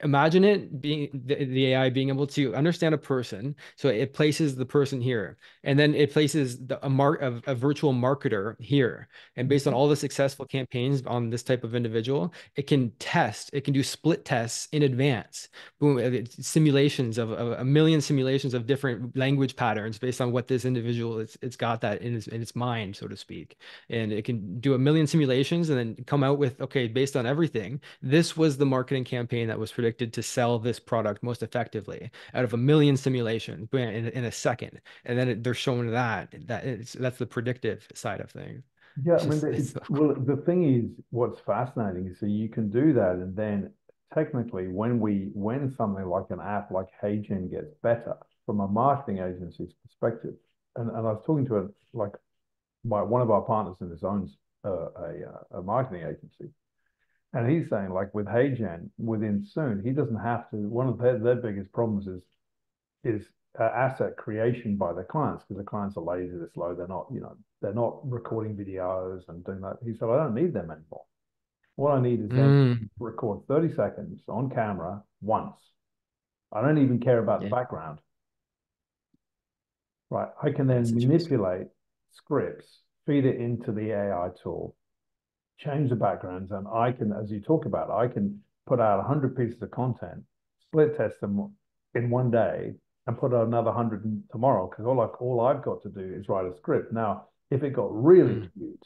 Imagine it being the AI being able to understand a person. So it places the person here, and then it places a virtual marketer here. And based on all the successful campaigns on this type of individual, it can do split tests in advance. Boom, simulations of a million simulations of different language patterns based on what this individual it's got that in its mind, so to speak. And it can do a million simulations and then come out with, okay, based on everything, this was the marketing campaign that was predicted to sell this product most effectively out of a million simulations in a second. And then they're showing that's the predictive side of things. yeah, I It's mean, just, it's so well, the thing is, what's fascinating is, so you can do that, and then technically, when something like an app like HeyGen gets better from a marketing agency's perspective, and I was talking to one of our partners in this owns a marketing agency, and he's saying like with HeyGen, within soon, he doesn't have to. One of their biggest problems is asset creation by the clients because the clients are lazy, they're slow, they're not recording videos and doing that. He said, I don't need them anymore. What I need is them to mm, record 30 seconds on camera once. I don't even care about the yeah, background, right? I can that's then interesting. manipulate scripts, feed it into the AI tool, change the backgrounds, and I can, as you talk about, I can put out 100 pieces of content, split test them in one day, and put out another 100 tomorrow. Because all I've got to do is write a script. Now, if it got really Mm. cute,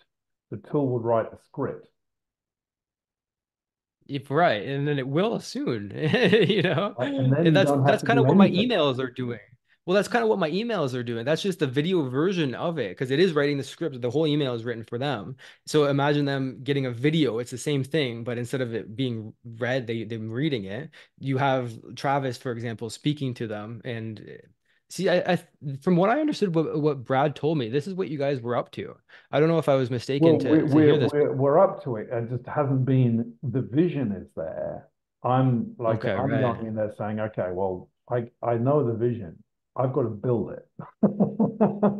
the tool would write the script. If right, and then it will soon, Right? And then and you that's don't have that's to kind do of what my anything. emails are doing. Well, that's kind of what my emails are doing. That's just the video version of it because it is writing the script. The whole email is written for them. So imagine them getting a video. It's the same thing, but instead of it being read, them reading it. You have Travis, for example, speaking to them. And see, from what I understood, what Brad told me, this is what you guys were up to. I don't know if I was Well, mistaken to hear this. we're up to it. It just hasn't been the vision is there. Okay, I'm right. going in there saying, okay, well, I know the vision. I've got to build it.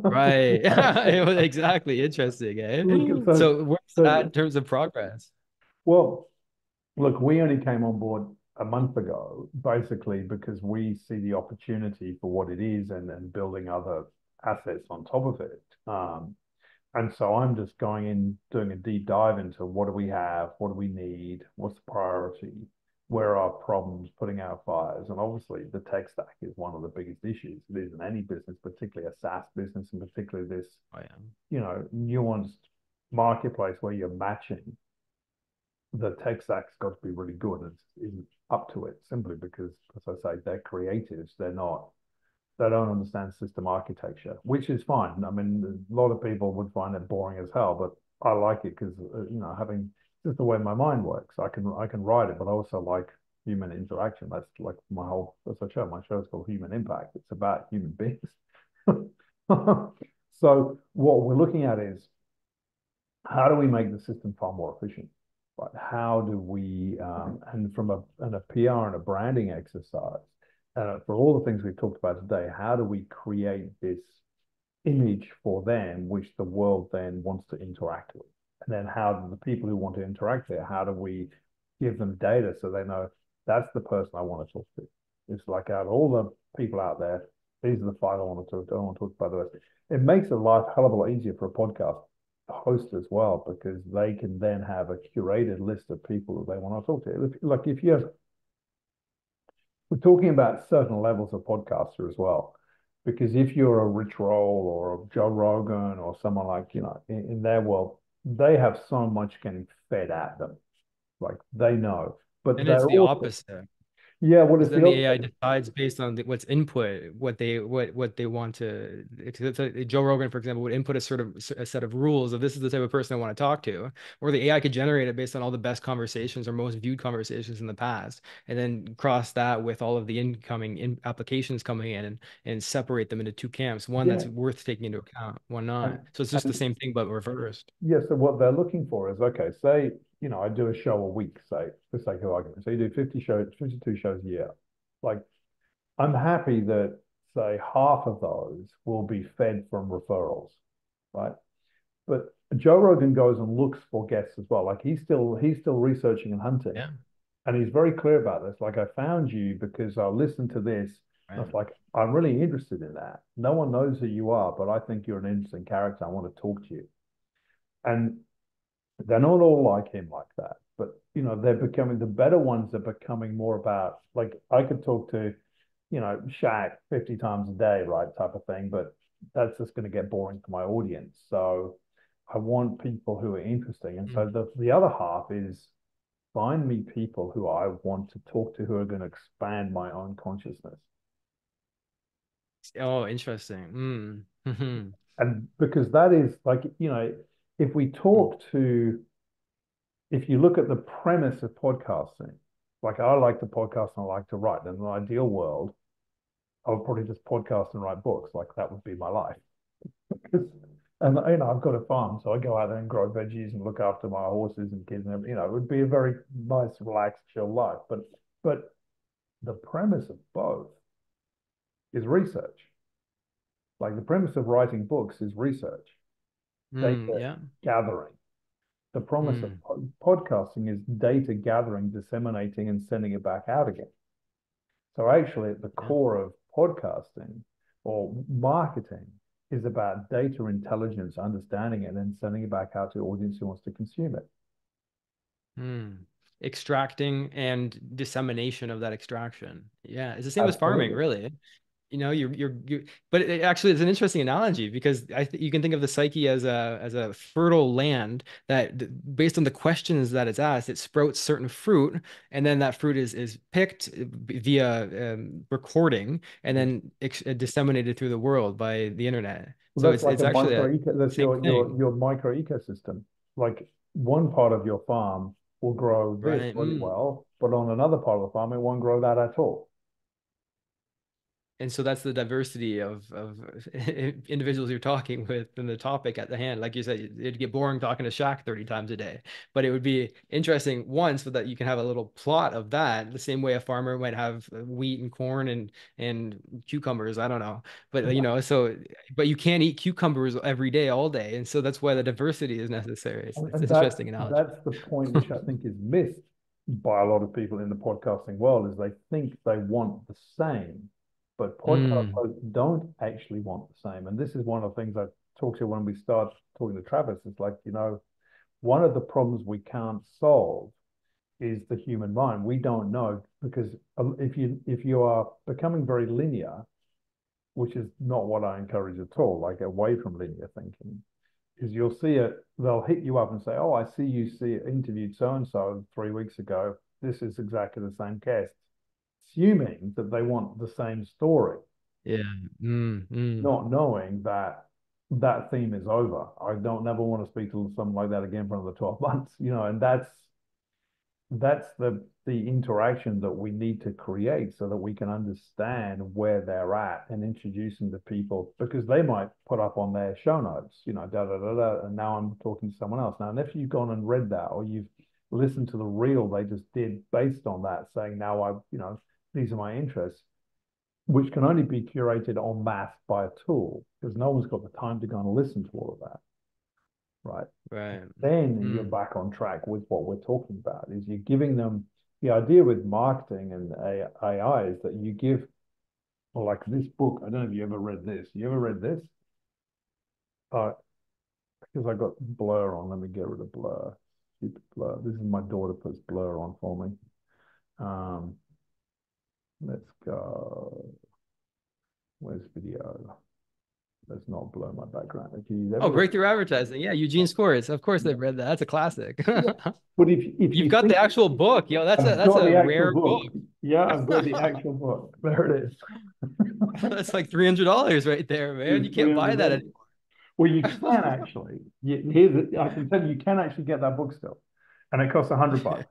Right. Exactly. Interesting, eh? Look, So where's it at so in terms of progress? well, look, we only came on board a month ago, basically because we see the opportunity for what it is and building other assets on top of it. And so I'm just going in, doing a deep dive into what do we have, what do we need, what's the priority, where are problems, putting out fires. And obviously, the tech stack is one of the biggest issues. It is in any business, particularly a SaaS business, and particularly this, Oh yeah. nuanced marketplace where you're matching. The tech stack's got to be really good and isn't up to it simply because, as I say, they're creatives. They don't understand system architecture, which is fine. I mean, a lot of people would find it boring as hell, but I like it because having just the way my mind works. I can write it, but I also like human interaction. That's like that's a show. My show is called Human Impact. It's about human beings. So what we're looking at is how do we make the system far more efficient? Right? How do we, and from a PR and a branding exercise, for all the things we've talked about today, how do we create this image for them, which the world then wants to interact with? And then how do the people who want to interact there, how do we give them data so they know that's the person I want to talk to? It's like out of all the people out there, these are the five I want to talk to. I don't want to talk about the rest. It makes it life a hell of a lot easier for a podcast host as well because they can then have a curated list of people that they want to talk to. Like if you have, we're talking about certain levels of podcaster as well, because if you're a Rich Roll or a Joe Rogan or someone like in their world, they have so much getting fed at them, like they know, but And it's they're the also opposite. what Because is then the the AI opposite? decides based on what's input, what they want to. Joe Rogan, for example, would input a set of rules of this is the type of person I want to talk to, or the AI could generate it based on all the best conversations or most viewed conversations in the past, and then cross that with all of the incoming applications coming in and separate them into two camps, one Yeah, that's worth taking into account, one not. and So it's just the and same thing but reversed. yeah, so what they're looking for is okay, say, I do a show a week, say, for sake of argument. So you do 50 shows, 52 shows a year. Like, I'm happy that, say, half of those will be fed from referrals, right? But Joe Rogan goes and looks for guests as well. Like he's still researching and hunting, Yeah. and he's very clear about this. Like I found you because I listened to this. And Right. it's like I'm really interested in that. No one knows who you are, but I think you're an interesting character. I want to talk to you. And they're not all like him like that, but they're becoming the better ones are becoming more about like I could talk to, Shaq 50 times a day, right? Type of thing, but that's just going to get boring for my audience. So I want people who are interesting. And so Mm. the other half is find me people who I want to talk to who are going to expand my own consciousness. Oh, interesting. Mm. And because that is like, if we talk to if you look at the premise of podcasting, like I like to podcast and I like to write. In an ideal world, I would probably just podcast and write books. Like that would be my life. And I've got a farm, so I go out there and grow veggies and look after my horses and kids and everything. It would be a very nice, relaxed, chill life. But the premise of both is research. Like the premise of writing books is research, data Yeah. gathering. The promise of Mm. podcasting is data gathering, disseminating, and sending it back out again. So actually, at the Yeah. core of podcasting or marketing is about data intelligence, understanding it, and then sending it back out to the audience who wants to consume it. Mm. Extracting and dissemination of that extraction. Yeah, it's the same as farming, Absolutely. really. But it actually is an interesting analogy because you can think of the psyche as a fertile land that based on the questions that it's asked, it sprouts certain fruit, and then that fruit is picked via recording and then disseminated through the world by the internet. Well, So that's like it's a actually micro a eco. That's same thing, your micro ecosystem. Like one part of your farm will grow this right? really well, but on another part of the farm, it won't grow that at all. And so that's the diversity of individuals you're talking with and the topic at the hand. Like you said, it'd get boring talking to Shaq 30 times a day, but it would be interesting once so that you can have a little plot of that, the same way a farmer might have wheat and corn and cucumbers. I don't know, but but you can't eat cucumbers every day, all day, and so that's why the diversity is necessary. It's And an interesting analogy. that's the point which I think is missed by a lot of people in the podcasting world is they think they want the same, but podcast Mm, hosts don't actually want the same. And this is one of the things I talked to when we start talking to Travis. It's like, one of the problems we can't solve is the human mind. We don't know because if you are becoming very linear, which is not what I encourage at all, like away from linear thinking, is you'll see it, they'll hit you up and say, "Oh, I see you interviewed so and so 3 weeks ago. This is exactly the same cast," assuming that they want the same story, yeah. Mm. not knowing that that theme is over. I don't never want to speak to something like that again for another 12 months, and that's the interaction that we need to create so that we can understand where they're at and introduce them to people because they might put up on their show notes, da da da da, and now I'm talking to someone else. Now, and if you've gone and read that or you've listened to the reel they just did based on that, saying now these are my interests, which can only be curated en masse by a tool because no one's got the time to go and listen to all of that, right? Right. Then you're Mm. back on track with what we're talking about is you're giving them the idea with marketing and AI is that you give or like this book. I don't know if you ever read this. You ever read this? Uh, because I got blur on. Let me get rid of blur. Stupid blur. This is my daughter puts blur on for me. Um, let's go. Where's video? Let's not blur my background. Okay, you Oh, ever read? breakthrough advertising. Yeah, Eugene Scores. Of course, they've read that. That's a classic. Yeah. But if You've you got the think actual book. Yo, I've that's got a the actual rare book, book. yeah, I've got the actual book. There it is. That's like $300 right there, man. You It's can't buy that $300. Well, you can actually. I can tell you, you can actually get that book still, and it costs $100.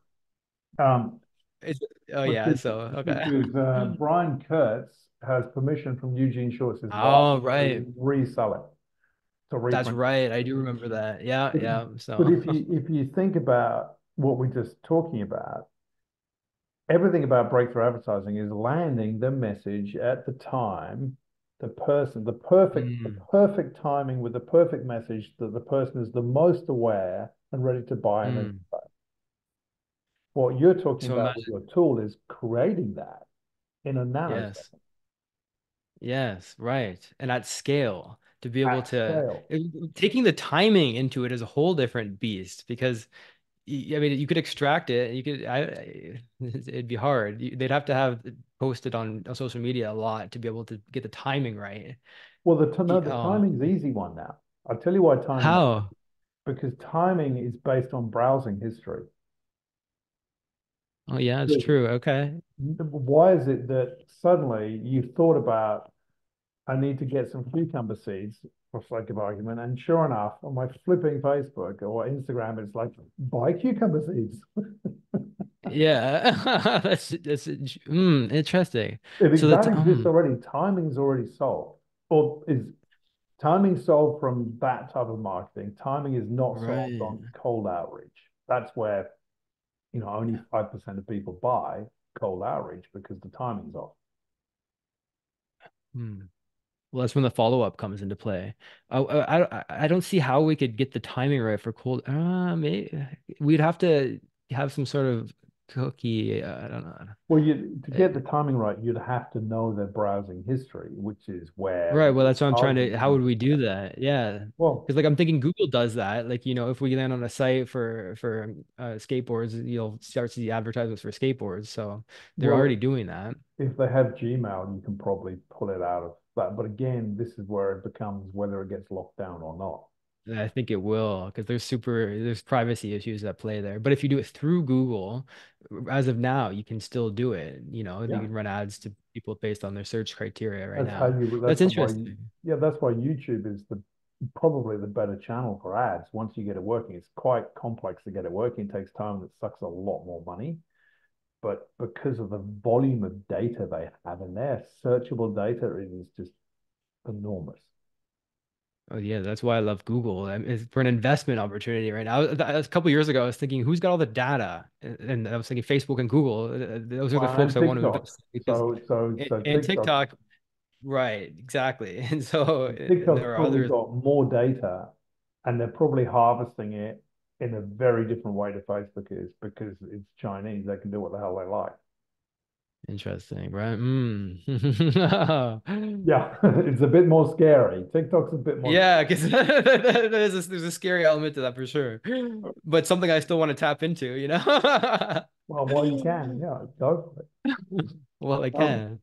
Um, It's, oh yeah, because so okay. because Brian Kurtz has permission from Eugene Schwartz, his wife, Oh, right. to resell it, to That's reprint. right. I do remember that. Yeah, But, yeah. but So if you think about what we're just talking about, everything about breakthrough advertising is landing the message at the time the Mm, perfect timing with the perfect message that the person is the most aware and ready to buy and then mm. what you're talking So about with imagine, your tool is creating that in a yes. nanosecond Yes, right. And at scale to be able at to scale. taking the timing into it is a whole different beast because I mean you could extract it, you could it'd be hard. They'd have to have it posted on social media a lot to be able to get the timing right. Well, no, Y- the Oh, timing's easy one now. I'll tell you why timing, how? because timing is based on browsing history. Oh yeah, it's true. Okay. Why is it that suddenly you thought about, I need to get some cucumber seeds for sake of argument, and sure enough, on my flipping Facebook or Instagram, it's like, buy cucumber seeds. Yeah. That's interesting. So That exists already. Timing's already solved. Or is timing solved from that type of marketing? Timing is not solved right. on cold outreach. That's where, only 5% of people buy cold outreach because the timing's off. Hmm. Well, that's when the follow-up comes into play. I don't see how we could get the timing right for cold. Maybe we'd have to have some sort of cookie. I don't know. Well, to Uh, get the timing right, you'd have to know their browsing history, which is where Right. the Well, that's what I'm trying to. targeting How comes would we in. do that? Yeah. Well, Because like I'm thinking Google does that. Like, if we land on a site for skateboards, you'll start to see advertisements for skateboards. So they're well, already doing that. if they have Gmail, you can probably pull it out of that. But again, this is where it becomes whether it gets locked down or not. And I think it will because there's privacy issues at play there. But if you do it through Google, as of now, you can still do it. You Yeah, can run ads to people based on their search criteria right that's how now. you. That's interesting. Yeah, that's why YouTube is the probably the better channel for ads. Once you get it working, it's quite complex to get it working. It takes time. It sucks a lot more money. But because of the volume of data they have in there, searchable data, it is just enormous. Oh yeah, that's why I love Google. It's for an investment opportunity right now. A couple years ago, I was thinking, who's got all the data? And I was thinking Facebook and Google. Those are the Well, and folks I want to TikTok. invest in because So and TikTok, right, exactly. And so and TikTok's there are probably others. got more data, and they're probably harvesting it in a very different way to Facebook is because it's Chinese. They can do what the hell they like. Interesting, right? Mm. Yeah, it's a bit more scary. TikTok's a bit more. Yeah, because there's a scary element to that for sure. But something I still want to tap into, you know? Well, you can, yeah, go for it. Well, I Um, can.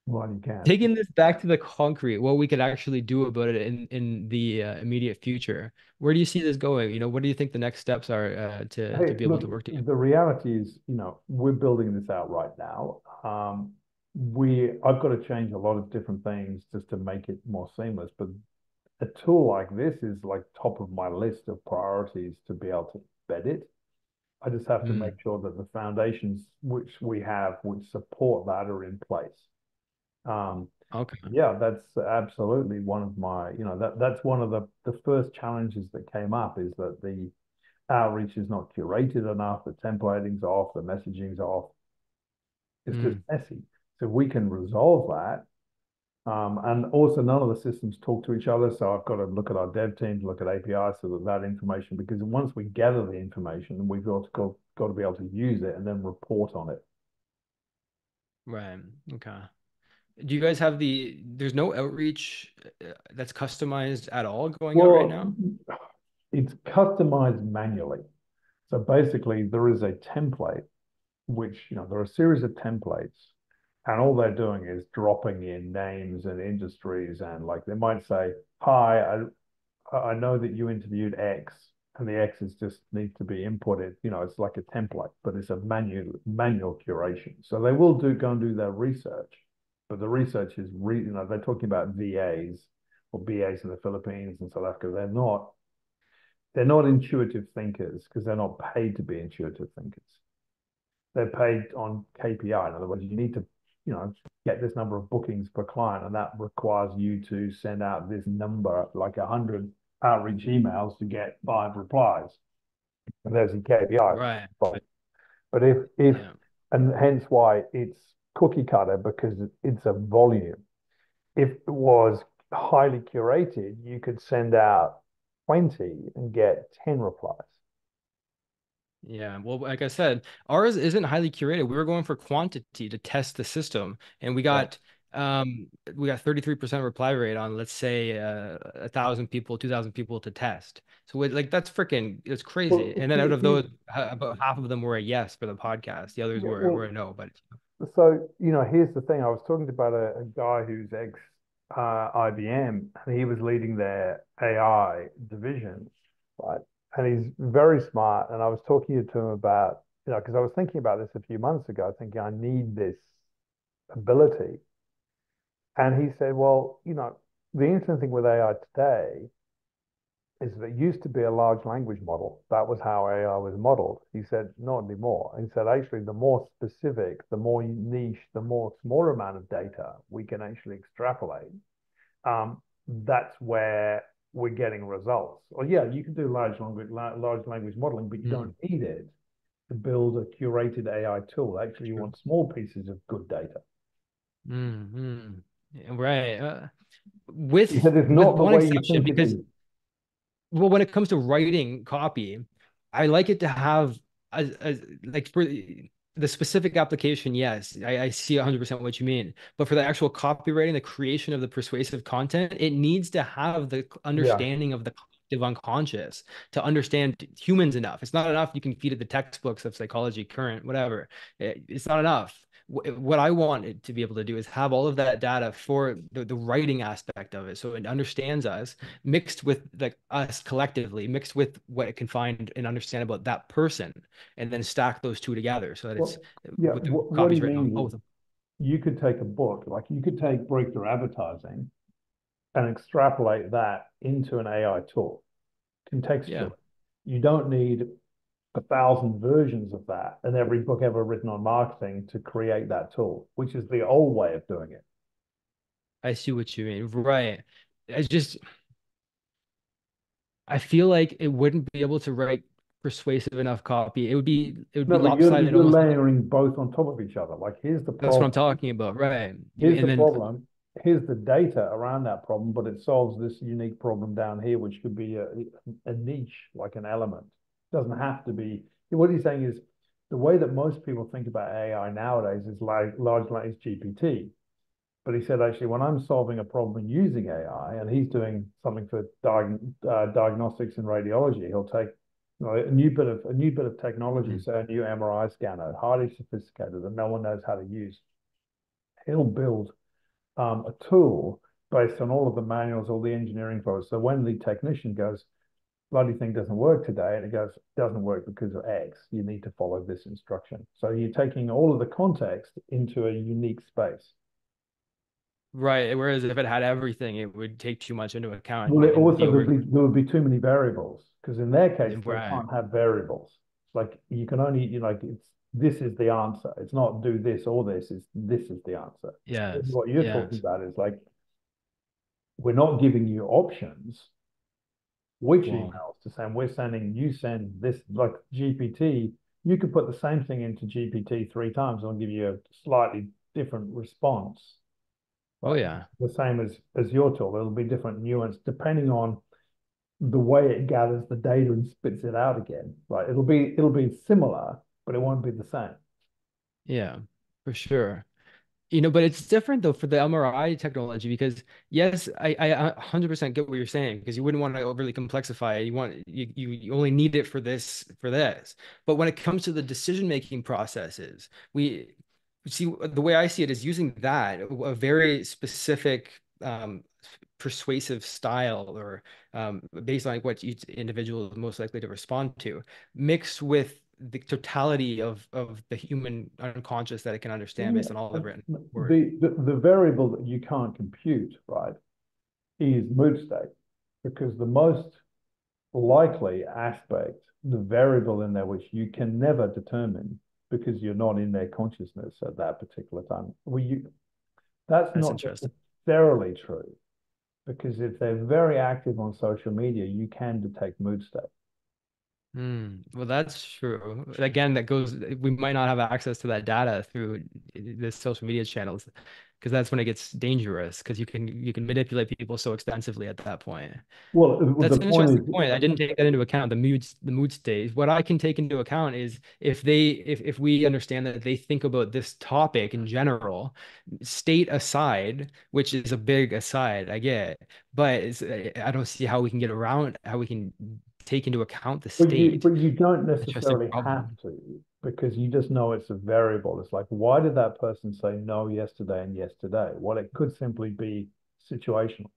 well, you can. Taking this back to the concrete, what we could actually do about it in the immediate future. Where do you see this going? What do you think the next steps are to Hey, be able look, to work together? the reality is, we're building this out right now. I've got to change a lot of different things just to make it more seamless. But a tool like this is like top of my list of priorities to be able to embed it. I just have to make Mm, sure that the foundations which we have, which support that, are in place. Um, okay. yeah, that's absolutely one of my, that's one of the first challenges that came up is that the outreach is not curated enough, the templating's off, the messaging's off. It's just Mm, messy. So we can resolve that. And also, none of the systems talk to each other. So I've got to look at our dev team to look at APIs so that information, because once we gather the information, we've got to be able to use it and then report on it. right. Okay. Do you guys have there's no outreach that's customized at all going out right Well, now? it's customized manually. So basically, there is a template, which, there are a series of templates, and all they're doing is dropping in names and industries. And like they might say, Hi, I know that you interviewed X, and the X's just need to be inputted. It's like a template, but it's a manual curation. So they will go and do their research, but the research is they're talking about VAs or BAs in the Philippines and South Africa. They're not intuitive thinkers because they're not paid to be intuitive thinkers. They're paid on KPI. In other words, you need to, get this number of bookings per client, and that requires you to send out this number, like 100 outreach emails to get 5 replies. And there's the KPI. Right. But if Yeah. and hence why it's cookie cutter because it's a volume. if it was highly curated, you could send out 20 and get 10 replies. Yeah, well, like I said, ours isn't highly curated. We were going for quantity to test the system, and Yeah. we got 33% reply rate on, let's say, 1,000 people, 2,000 people to test. So like it's crazy. Well, And then out of those, about half of them were a yes for the podcast. The others yeah, were well, a no. But so, here's the thing. I was talking about a guy who's ex IBM, and he was leading their AI division, right? And he's very smart. And I was talking to him about, because I was thinking about this a few months ago, thinking I need this ability. And he said, well, the interesting thing with AI today is that it used to be a large language model. That was how AI was modeled. He said, not anymore. He said, actually, the more specific, the more niche, the more smaller amount of data we can actually extrapolate, that's where we're getting results. Well, yeah, you can do large language modeling, but you don't mm, need it to build a curated AI tool. Actually, you true. want small pieces of good data. Right. He said it's With not the one way you exception, think it because is. well, when it comes to writing copy, I like it to have like for the specific application, yes, I see 100% what you mean. But for the actual copywriting, the creation of the persuasive content, it needs to have the Yeah. understanding of the collective unconscious to understand humans enough. It's not enough you can feed it the textbooks of psychology, current, whatever. It's not enough. What I want it to be able to do is have all of that data for the writing aspect of it, so it understands us, mixed with like us collectively, mixed with what it can find and understand about that person, and then stack those two together so that it's Well, yeah. with the What he copies written on means both is of them. you could take a book, like you could take breakthrough advertising and extrapolate that into an AI tool Yeah, contextually. You don't need 1,000 versions of that and every book ever written on marketing to create that tool, which is the old way of doing it. I see what you mean. Right. I just I feel like it wouldn't be able to write persuasive enough copy. It would be No, but you're lopsided you're almost. layering both on top of each other. Like here's the That's what I'm problem. talking about. Right. Here's the And then problem. Here's the data around that problem, but it solves this unique problem down here, which could be a niche, like an element. It doesn't have to be. What he's saying is the way that most people think about AI nowadays is like large language GPT. But he said, actually, when I'm solving a problem using AI, and he's doing something for diagnostics and radiology, he'll take a new bit of technology, mm, say a new MRI scanner, highly sophisticated that no one knows how to use. He'll build a tool based on all of the manuals, all the engineering for it. So when the technician goes, bloody thing doesn't work today, and it goes, doesn't work because of X, you need to follow this instruction. So you're taking all of the context into a unique space. right. Whereas if it had everything, it would take too much into account Well, it and also be over. there would be too many variables because in their case they Right. can't have variables. Like you can only it's this is the answer. It's not do this or this. It's this is the answer. Yes. What you're talking Yes. about is like we're not giving you options. Which Well, emails to send? We're sending you send this like GPT. You could put the same thing into GPT three times and it'll give you a slightly different response. oh Right? yeah. The same as your tool. It'll be different nuance depending on the way it gathers the data and spits it out again. Right? It'll be similar, but it won't be the same. Yeah, for sure. But it's different though for the MRI technology because yes, I 100% get what you're saying because you wouldn't want to overly complexify it. You only need it for this. But when it comes to the decision-making processes, we see the way I see it is using that a very specific persuasive style or based on what each individual is most likely to respond to, mixed with the totality of the human unconscious that it can understand based on all the written word. The variable that you can't compute, right, is mood state, because the most likely aspect, the variable in there which you can never determine because you're not in their consciousness at that particular time. That's That's not interesting. necessarily true because if they're very active on social media, you can detect mood state. Well, that's true. Again, we might not have access to that data through the social media channels. because that's when it gets dangerous, because you can manipulate people so extensively at that point. Well, That's the an point interesting is, point. I didn't take that into account, the mood state. What I can take into account is if we understand that they think about this topic in general, state aside, which is a big aside, I get, but I don't see how we can get around, how we can take into account the state. but you don't Interesting necessarily have problem. to, because you just know it's a variable. It's like, why did that person say no yesterday and yes today? Well, it could simply be situational.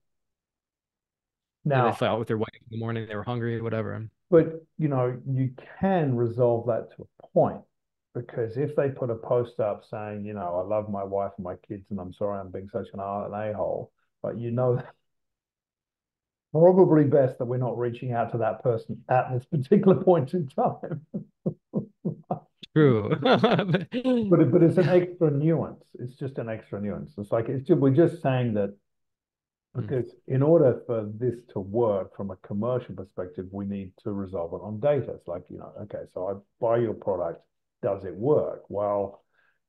Yeah, they Now, fought with their wife in the morning, they were hungry, whatever. but you can resolve that to a point, because if they put a post up saying, I love my wife and my kids and I'm sorry I'm being such an a-hole, but probably best that we're not reaching out to that person at this particular point in time. True. But it's an extra nuance. It's just an extra nuance. It's like we're just saying that, Mm, because in order for this to work from a commercial perspective, we need to resolve it on data. It's like, okay, so I buy your product, does it work? Well,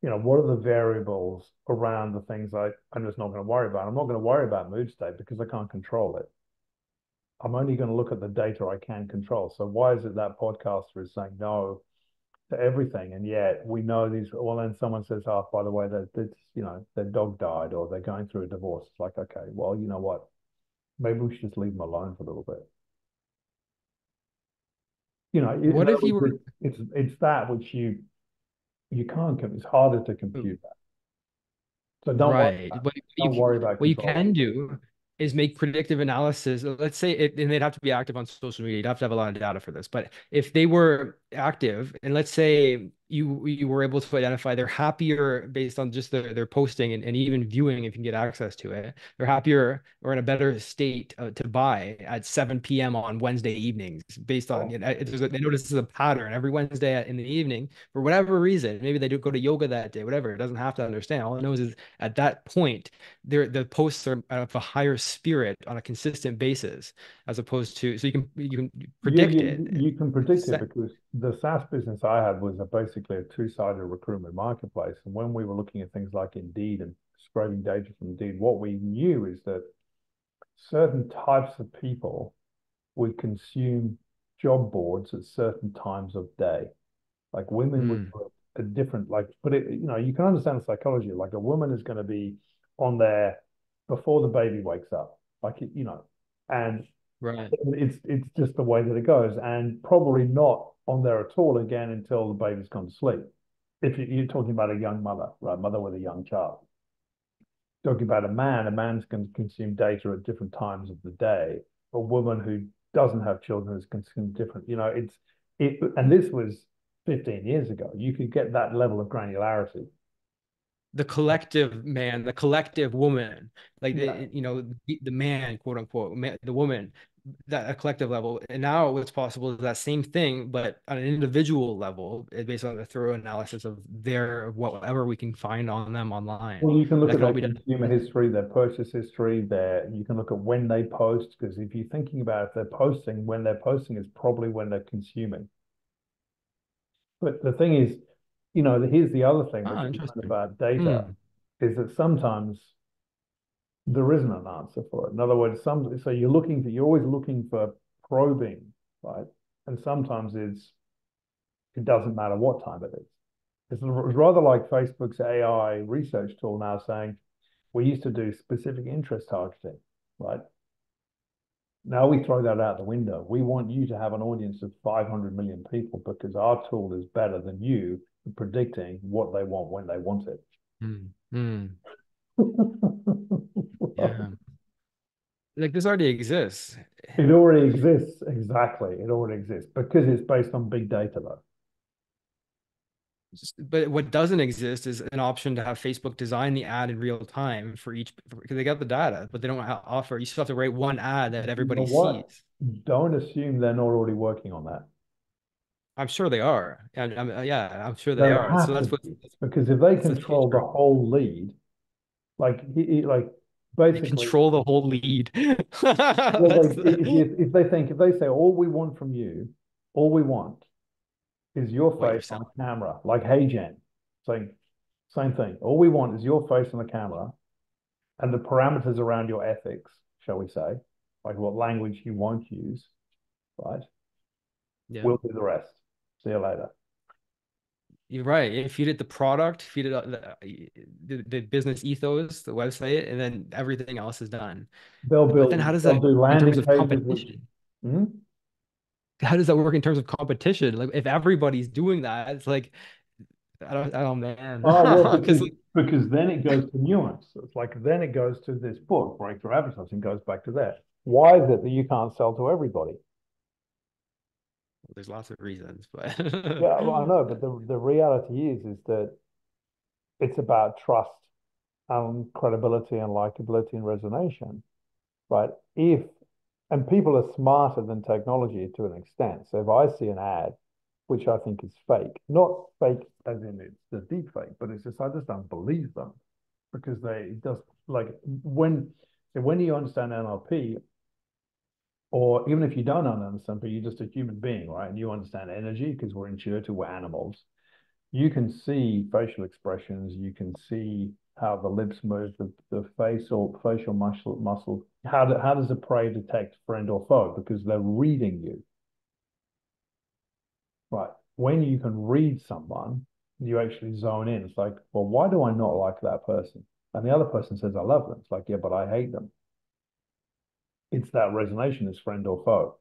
what are the variables around the things I'm just not going to worry about? I'm not going to worry about mood state because I can't control it. I'm only going to look at the data I can control. So why is it that podcaster is saying no to everything, and yet we know these? Well, then someone says, "Oh, by the way, their dog died, or they're going through a divorce." It's like, okay, well, you know what? Maybe we should just leave them alone for a little bit. In what other if you were words, it's that which you can't. It's harder to compute that. So right? don't worry about What you controlling. can do is make predictive analysis. Let's say it, and they'd have to be active on social media. You'd have to have a lot of data for this. But if they were active, and let's say you were able to identify they're happier based on just their posting and even viewing, if you can get access to it, they're happier or in a better state to buy at 7 p.m. on Wednesday evenings, based on, they notice this is a pattern every Wednesday in the evening for whatever reason. Maybe they do go to yoga that day, whatever. It doesn't have to understand. All it knows is at that point, the posts are of a higher spirit on a consistent basis, as opposed to, so you can Yeah, predict it. you can predict it, because the SaaS business I had was basically a two-sided recruitment marketplace. And when we were looking at things like Indeed and scraping data from Indeed, what we knew is that certain types of people would consume job boards at certain times of day. Like women would Mm, put a different, like, but you can understand the psychology. Like a woman is going to be on there before the baby wakes up, and right. it's just the way that it goes, and probably not on there at all again until the baby's gone to sleep. If you're talking about a young mother, right, mother with a young child. Talking about a man's going to consume data at different times of the day. A woman who doesn't have children is consumed different. And this was 15 years ago. You could get that level of granularity. The collective man, the collective woman, like Yeah. the man, quote unquote, man, the woman, that a collective level. And now what's possible is that same thing, but on an individual level, based on a thorough analysis of their whatever we can find on them online. Well, you can And look that at can all their be done. consumer history, their purchase history, you can look at when they post, because if you're thinking about if they're posting, when they're posting is probably when they're consuming. But the thing is, here's the other thing that Ah, you learn interesting. about data, Hmm. is that sometimes there isn't an answer for it. In other words, so you're always looking for probing, right? And sometimes it doesn't matter what time it is. It's rather like Facebook's AI research tool now saying we used to do specific interest targeting, right? Now we throw that out the window. We want you to have an audience of 500 million people because our tool is better than you at predicting what they want when they want it. Hmm. Hmm. Well, Yeah. Like this already exists. it already exists. Exactly. It already exists because it's based on big data, though. But what doesn't exist is an option to have Facebook design the ad in real time for each, because they got the data, but they don't offer. You still have to write one ad that You know everybody what? sees. Don't assume they're not already working on that. I'm sure they are. And yeah, I'm sure They they are. So have to that's be, because if they that's the control the future. whole lead, like They basically, control the whole lead. well, That's like if they say all we want from you, all we want is your what you're face on selling. a camera, like Hey Jen, saying same thing. All we want is your face on the camera, and the parameters around your ethics, shall we say, like what language you won't use, right? Yeah. We'll do the rest. See you later. You're right. You feed it the product, feed it the business ethos, the website, and then everything else is done. But then how does They'll that do in terms landing of pages which, competition? hmm? How does that work in terms of competition? Like if everybody's doing that, it's like I don't man. Oh, well, Because because then it goes to nuance. It's like then it goes to this book, Breakthrough Advertising, goes back to that. Why is it that you can't sell to everybody? there's lots of reasons, but Yeah, well, I know, but the reality is that it's about trust and credibility and likability and resonation, right? And people are smarter than technology to an extent. So if I see an ad, which I think is fake, not fake as in it's the deep fake, but it's just I just don't believe them because they just like when you understand NLP, or even if you don't understand, but you're just a human being, right? And you understand energy because we're intuitive, we're animals. You can see facial expressions, you can see how the lips move, the facial muscle. How does a prey detect friend or foe? Because they're reading you. Right. When you can read someone, you actually zone in. It's like, well, why do I not like that person? And the other person says, I love them. It's like, yeah, but I hate them. It's that resonation is friend or foe.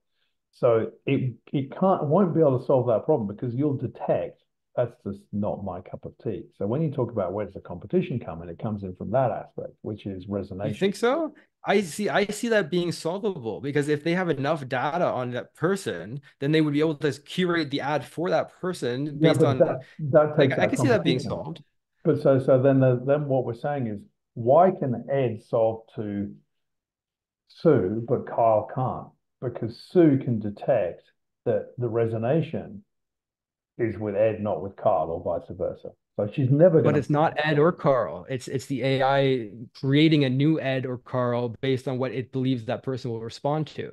So won't be able to solve that problem because you'll detect that's just not my cup of tea. So when you talk about where does the competition come in, it comes in from that aspect, which is you resonation. think so? I see that being solvable because if they have enough data on that person, then they would be able to curate the ad for that person Yeah, based but on that like takes I out can see that being competition. solved. But so then what we're saying is why can Ed solve to Sue, but Kyle can't? Because Sue can detect that the resonation is with Ed, not with Kyle, or vice versa. So she's never But going it's not Ed or Carl. It's the AI creating a new Ed or Carl based on what it believes that person will respond to.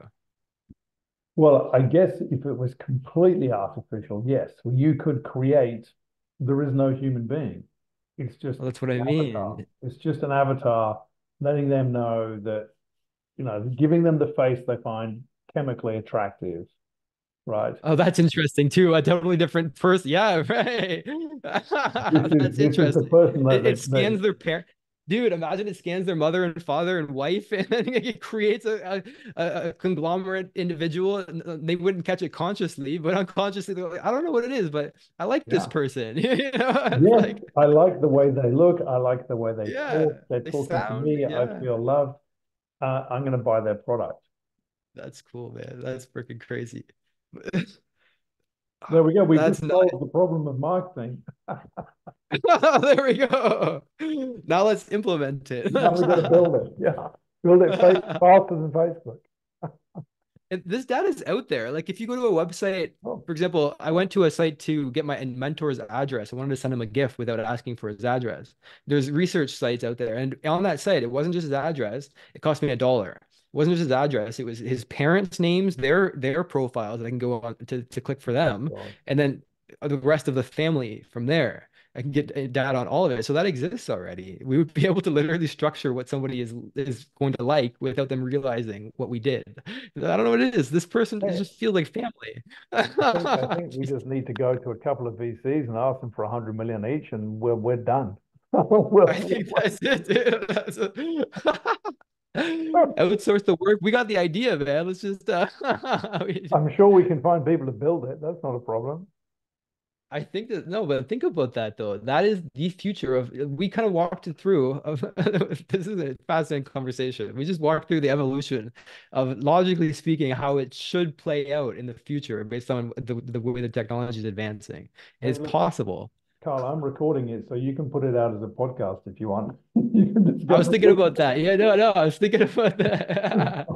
well, I guess if it was completely artificial, yes, well, you could create, there is no human being. It's just Well, that's what I an avatar. mean. It's just an avatar letting them know that, giving them the face they find chemically attractive, right? Oh, that's interesting too. A totally different person. Yeah, right. That's This is the interesting. person It scans their parent. Dude, imagine it scans their mother and father and wife, and then it creates a conglomerate individual. They wouldn't catch it consciously, but unconsciously, they're like, I don't know what it is, but I like this yeah. person. It's Yes, like, I like the way they look. I like the way they yeah, talk. They're they talking to sound, me. I yeah. feel loved. I'm going to buy their product. That's cool, man. That's freaking crazy. There we go. We That's just not. solved the problem of marketing. There we go. Now let's implement it. Now we got to build it. Yeah, build it faster than Facebook. And this data is out there. Like if you go to a website, Oh, for example, I went to a site to get my mentor's address. I wanted to send him a gift without asking for his address. There's research sites out there. And on that site, it wasn't just his address. It cost me $1. It wasn't just his address. It was his parents' names, their profiles that I can go on to click for them. God. And then the rest of the family from there. I can get data on all of it. So that exists already. We would be able to literally structure what somebody is going to like without them realizing what we did. I don't know what it is. This person it Hey, just feels like family. I think we just need to go to a couple of VCs and ask them for 100 million each, and we're done. We'll, I think that's it, dude. Outsource the work. We got the idea, man. Let's just I'm sure we can find people to build it. That's not a problem. I think that no, but think about that though. That is the future of we kind of walked it through of this is a fascinating conversation. We just walked through the evolution of logically speaking how it should play out in the future based on the way the technology is advancing. Hey, It's look, possible. Carl, I'm recording it, so you can put it out as a podcast if you want. You can I was discuss thinking about that. Yeah, no, I was thinking about that.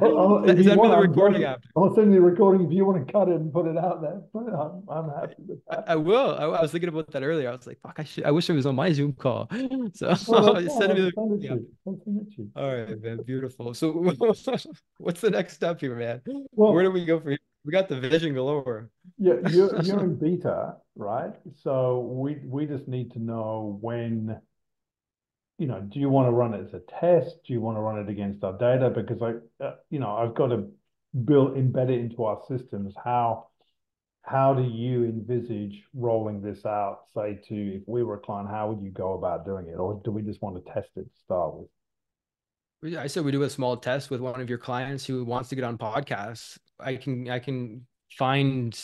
If you Send me want, the recording after. I'll send you the recording if you want to cut it and put it out there. But I'm happy with that. I will. I was thinking about that earlier. I was like, fuck, I wish I was on my Zoom call. So Well, that's just fine. send me I'll the send it to yeah. you. I'll send it to you. All right, man. Beautiful. So what's the next step here, man? Where do Well, we go from here? We got the vision galore. you're in beta, right? So we just need to know when do you want to run it as a test? Do you want to run it against our data? Because I've got to embed it into our systems. How do you envisage rolling this out? Say if we were a client, how would you go about doing it? Or do we just want to test it to start with? I said we do a small test with one of your clients who wants to get on podcasts. I can find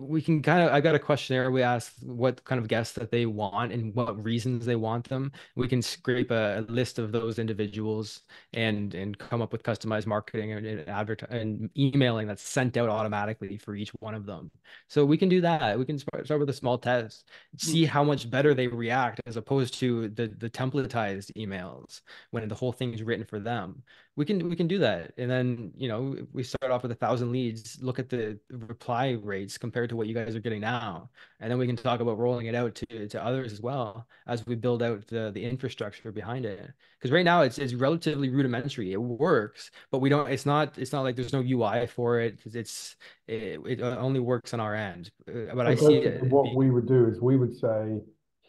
we can kind of I got a questionnaire. We ask what kind of guests that they want and what reasons they want them. We can scrape a list of those individuals and come up with customized marketing and emailing that's sent out automatically for each one of them. So we can do that. We can start with a small test, see how much better they react as opposed to the templatized emails when the whole thing is written for them. We can do that, and then we start off with 1,000 leads, look at the reply rates compared to what you guys are getting now, and then we can talk about rolling it out to others as well as we build out the infrastructure behind it. Because right now it's relatively rudimentary. It works, but we don't. It's not like there's no UI for it. It only works on our end. But I see it. What we would do is we would say,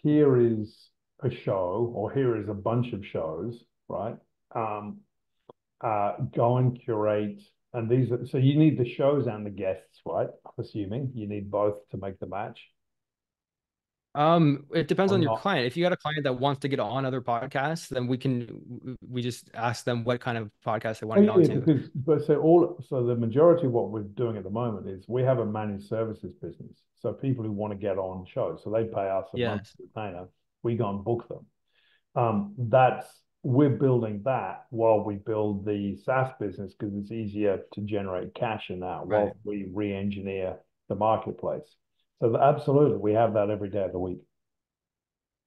here is a show, or here is a bunch of shows, right? Go and curate, and so you need the shows and the guests, right? I'm assuming you need both to make the match. It depends Or on your not. client. If you got a client that wants to get on other podcasts, then we just ask them what kind of podcast they want to get onto. So the majority of what we're doing at the moment is we have a managed services business. So people who want to get on shows, so they pay us a monthly Yes. retainer, we go and book them. We're building that while we build the SaaS business because it's easier to generate cash in that Right. while we re-engineer the marketplace. So absolutely, we have that every day of the week.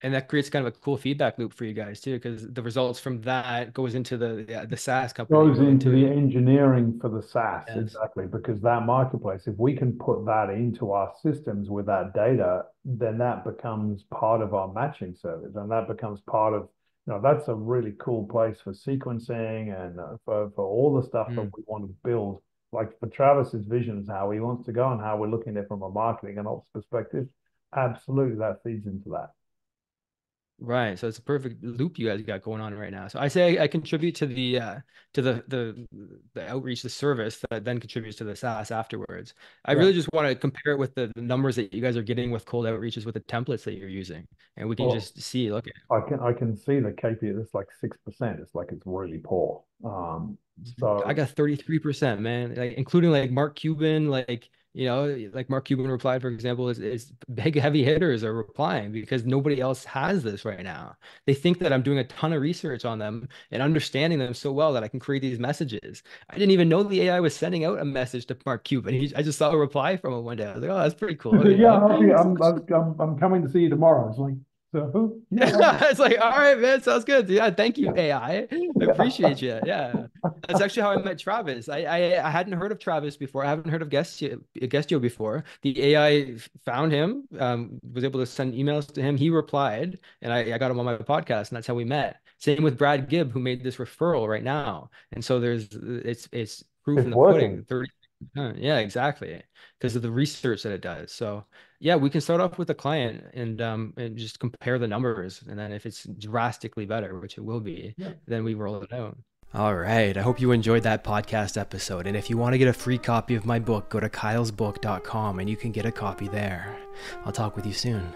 And that creates kind of a cool feedback loop for you guys too, because the results from that goes into the SaaS company Goes into the into engineering for the SaaS, yes. exactly, because that marketplace, if we can put that into our systems with that data, then that becomes part of our matching service, and that becomes part of, that's a really cool place for sequencing and for all the stuff that we want to build. Like for Travis's visions, how he wants to go and how we're looking at it from a marketing and ops perspective, absolutely that feeds into that. Right. So it's a perfect loop you guys got going on right now. So I say I contribute to the outreach, the service that then contributes to the SaaS afterwards. I Yeah. really just want to compare it with the numbers that you guys are getting with cold outreaches with the templates that you're using. And we can Well, just see, look at I can see the KPI. It's like 6%. It's like it's really poor. I So got 33%, man. Like including like Mark Cuban, like Mark Cuban replied, for example, is big heavy hitters are replying because nobody else has this right now. They think that I'm doing a ton of research on them and understanding them so well that I can create these messages. I didn't even know the AI was sending out a message to Mark Cuban. I just saw a reply from him one day. I was like, oh, that's pretty cool, yeah, I'm coming to see you tomorrow. It's like, so who? Yeah. It's like, all right, man, sounds good. Yeah, thank you, AI. I appreciate you. Yeah. That's actually how I met Travis. I hadn't heard of Travis before. I haven't heard of Guestio before. The AI found him, was able to send emails to him. He replied, and I got him on my podcast, and that's how we met. Same with Brad Gibb, who made this referral right now. And so it's proof in It's the pudding. working. 30. Yeah, exactly. Because of the research that it does. So yeah, we can start off with a client and just compare the numbers. And then if it's drastically better, which it will be, Yeah. then we roll it out. All right. I hope you enjoyed that podcast episode. And if you want to get a free copy of my book, go to kylesbook.com and you can get a copy there. I'll talk with you soon.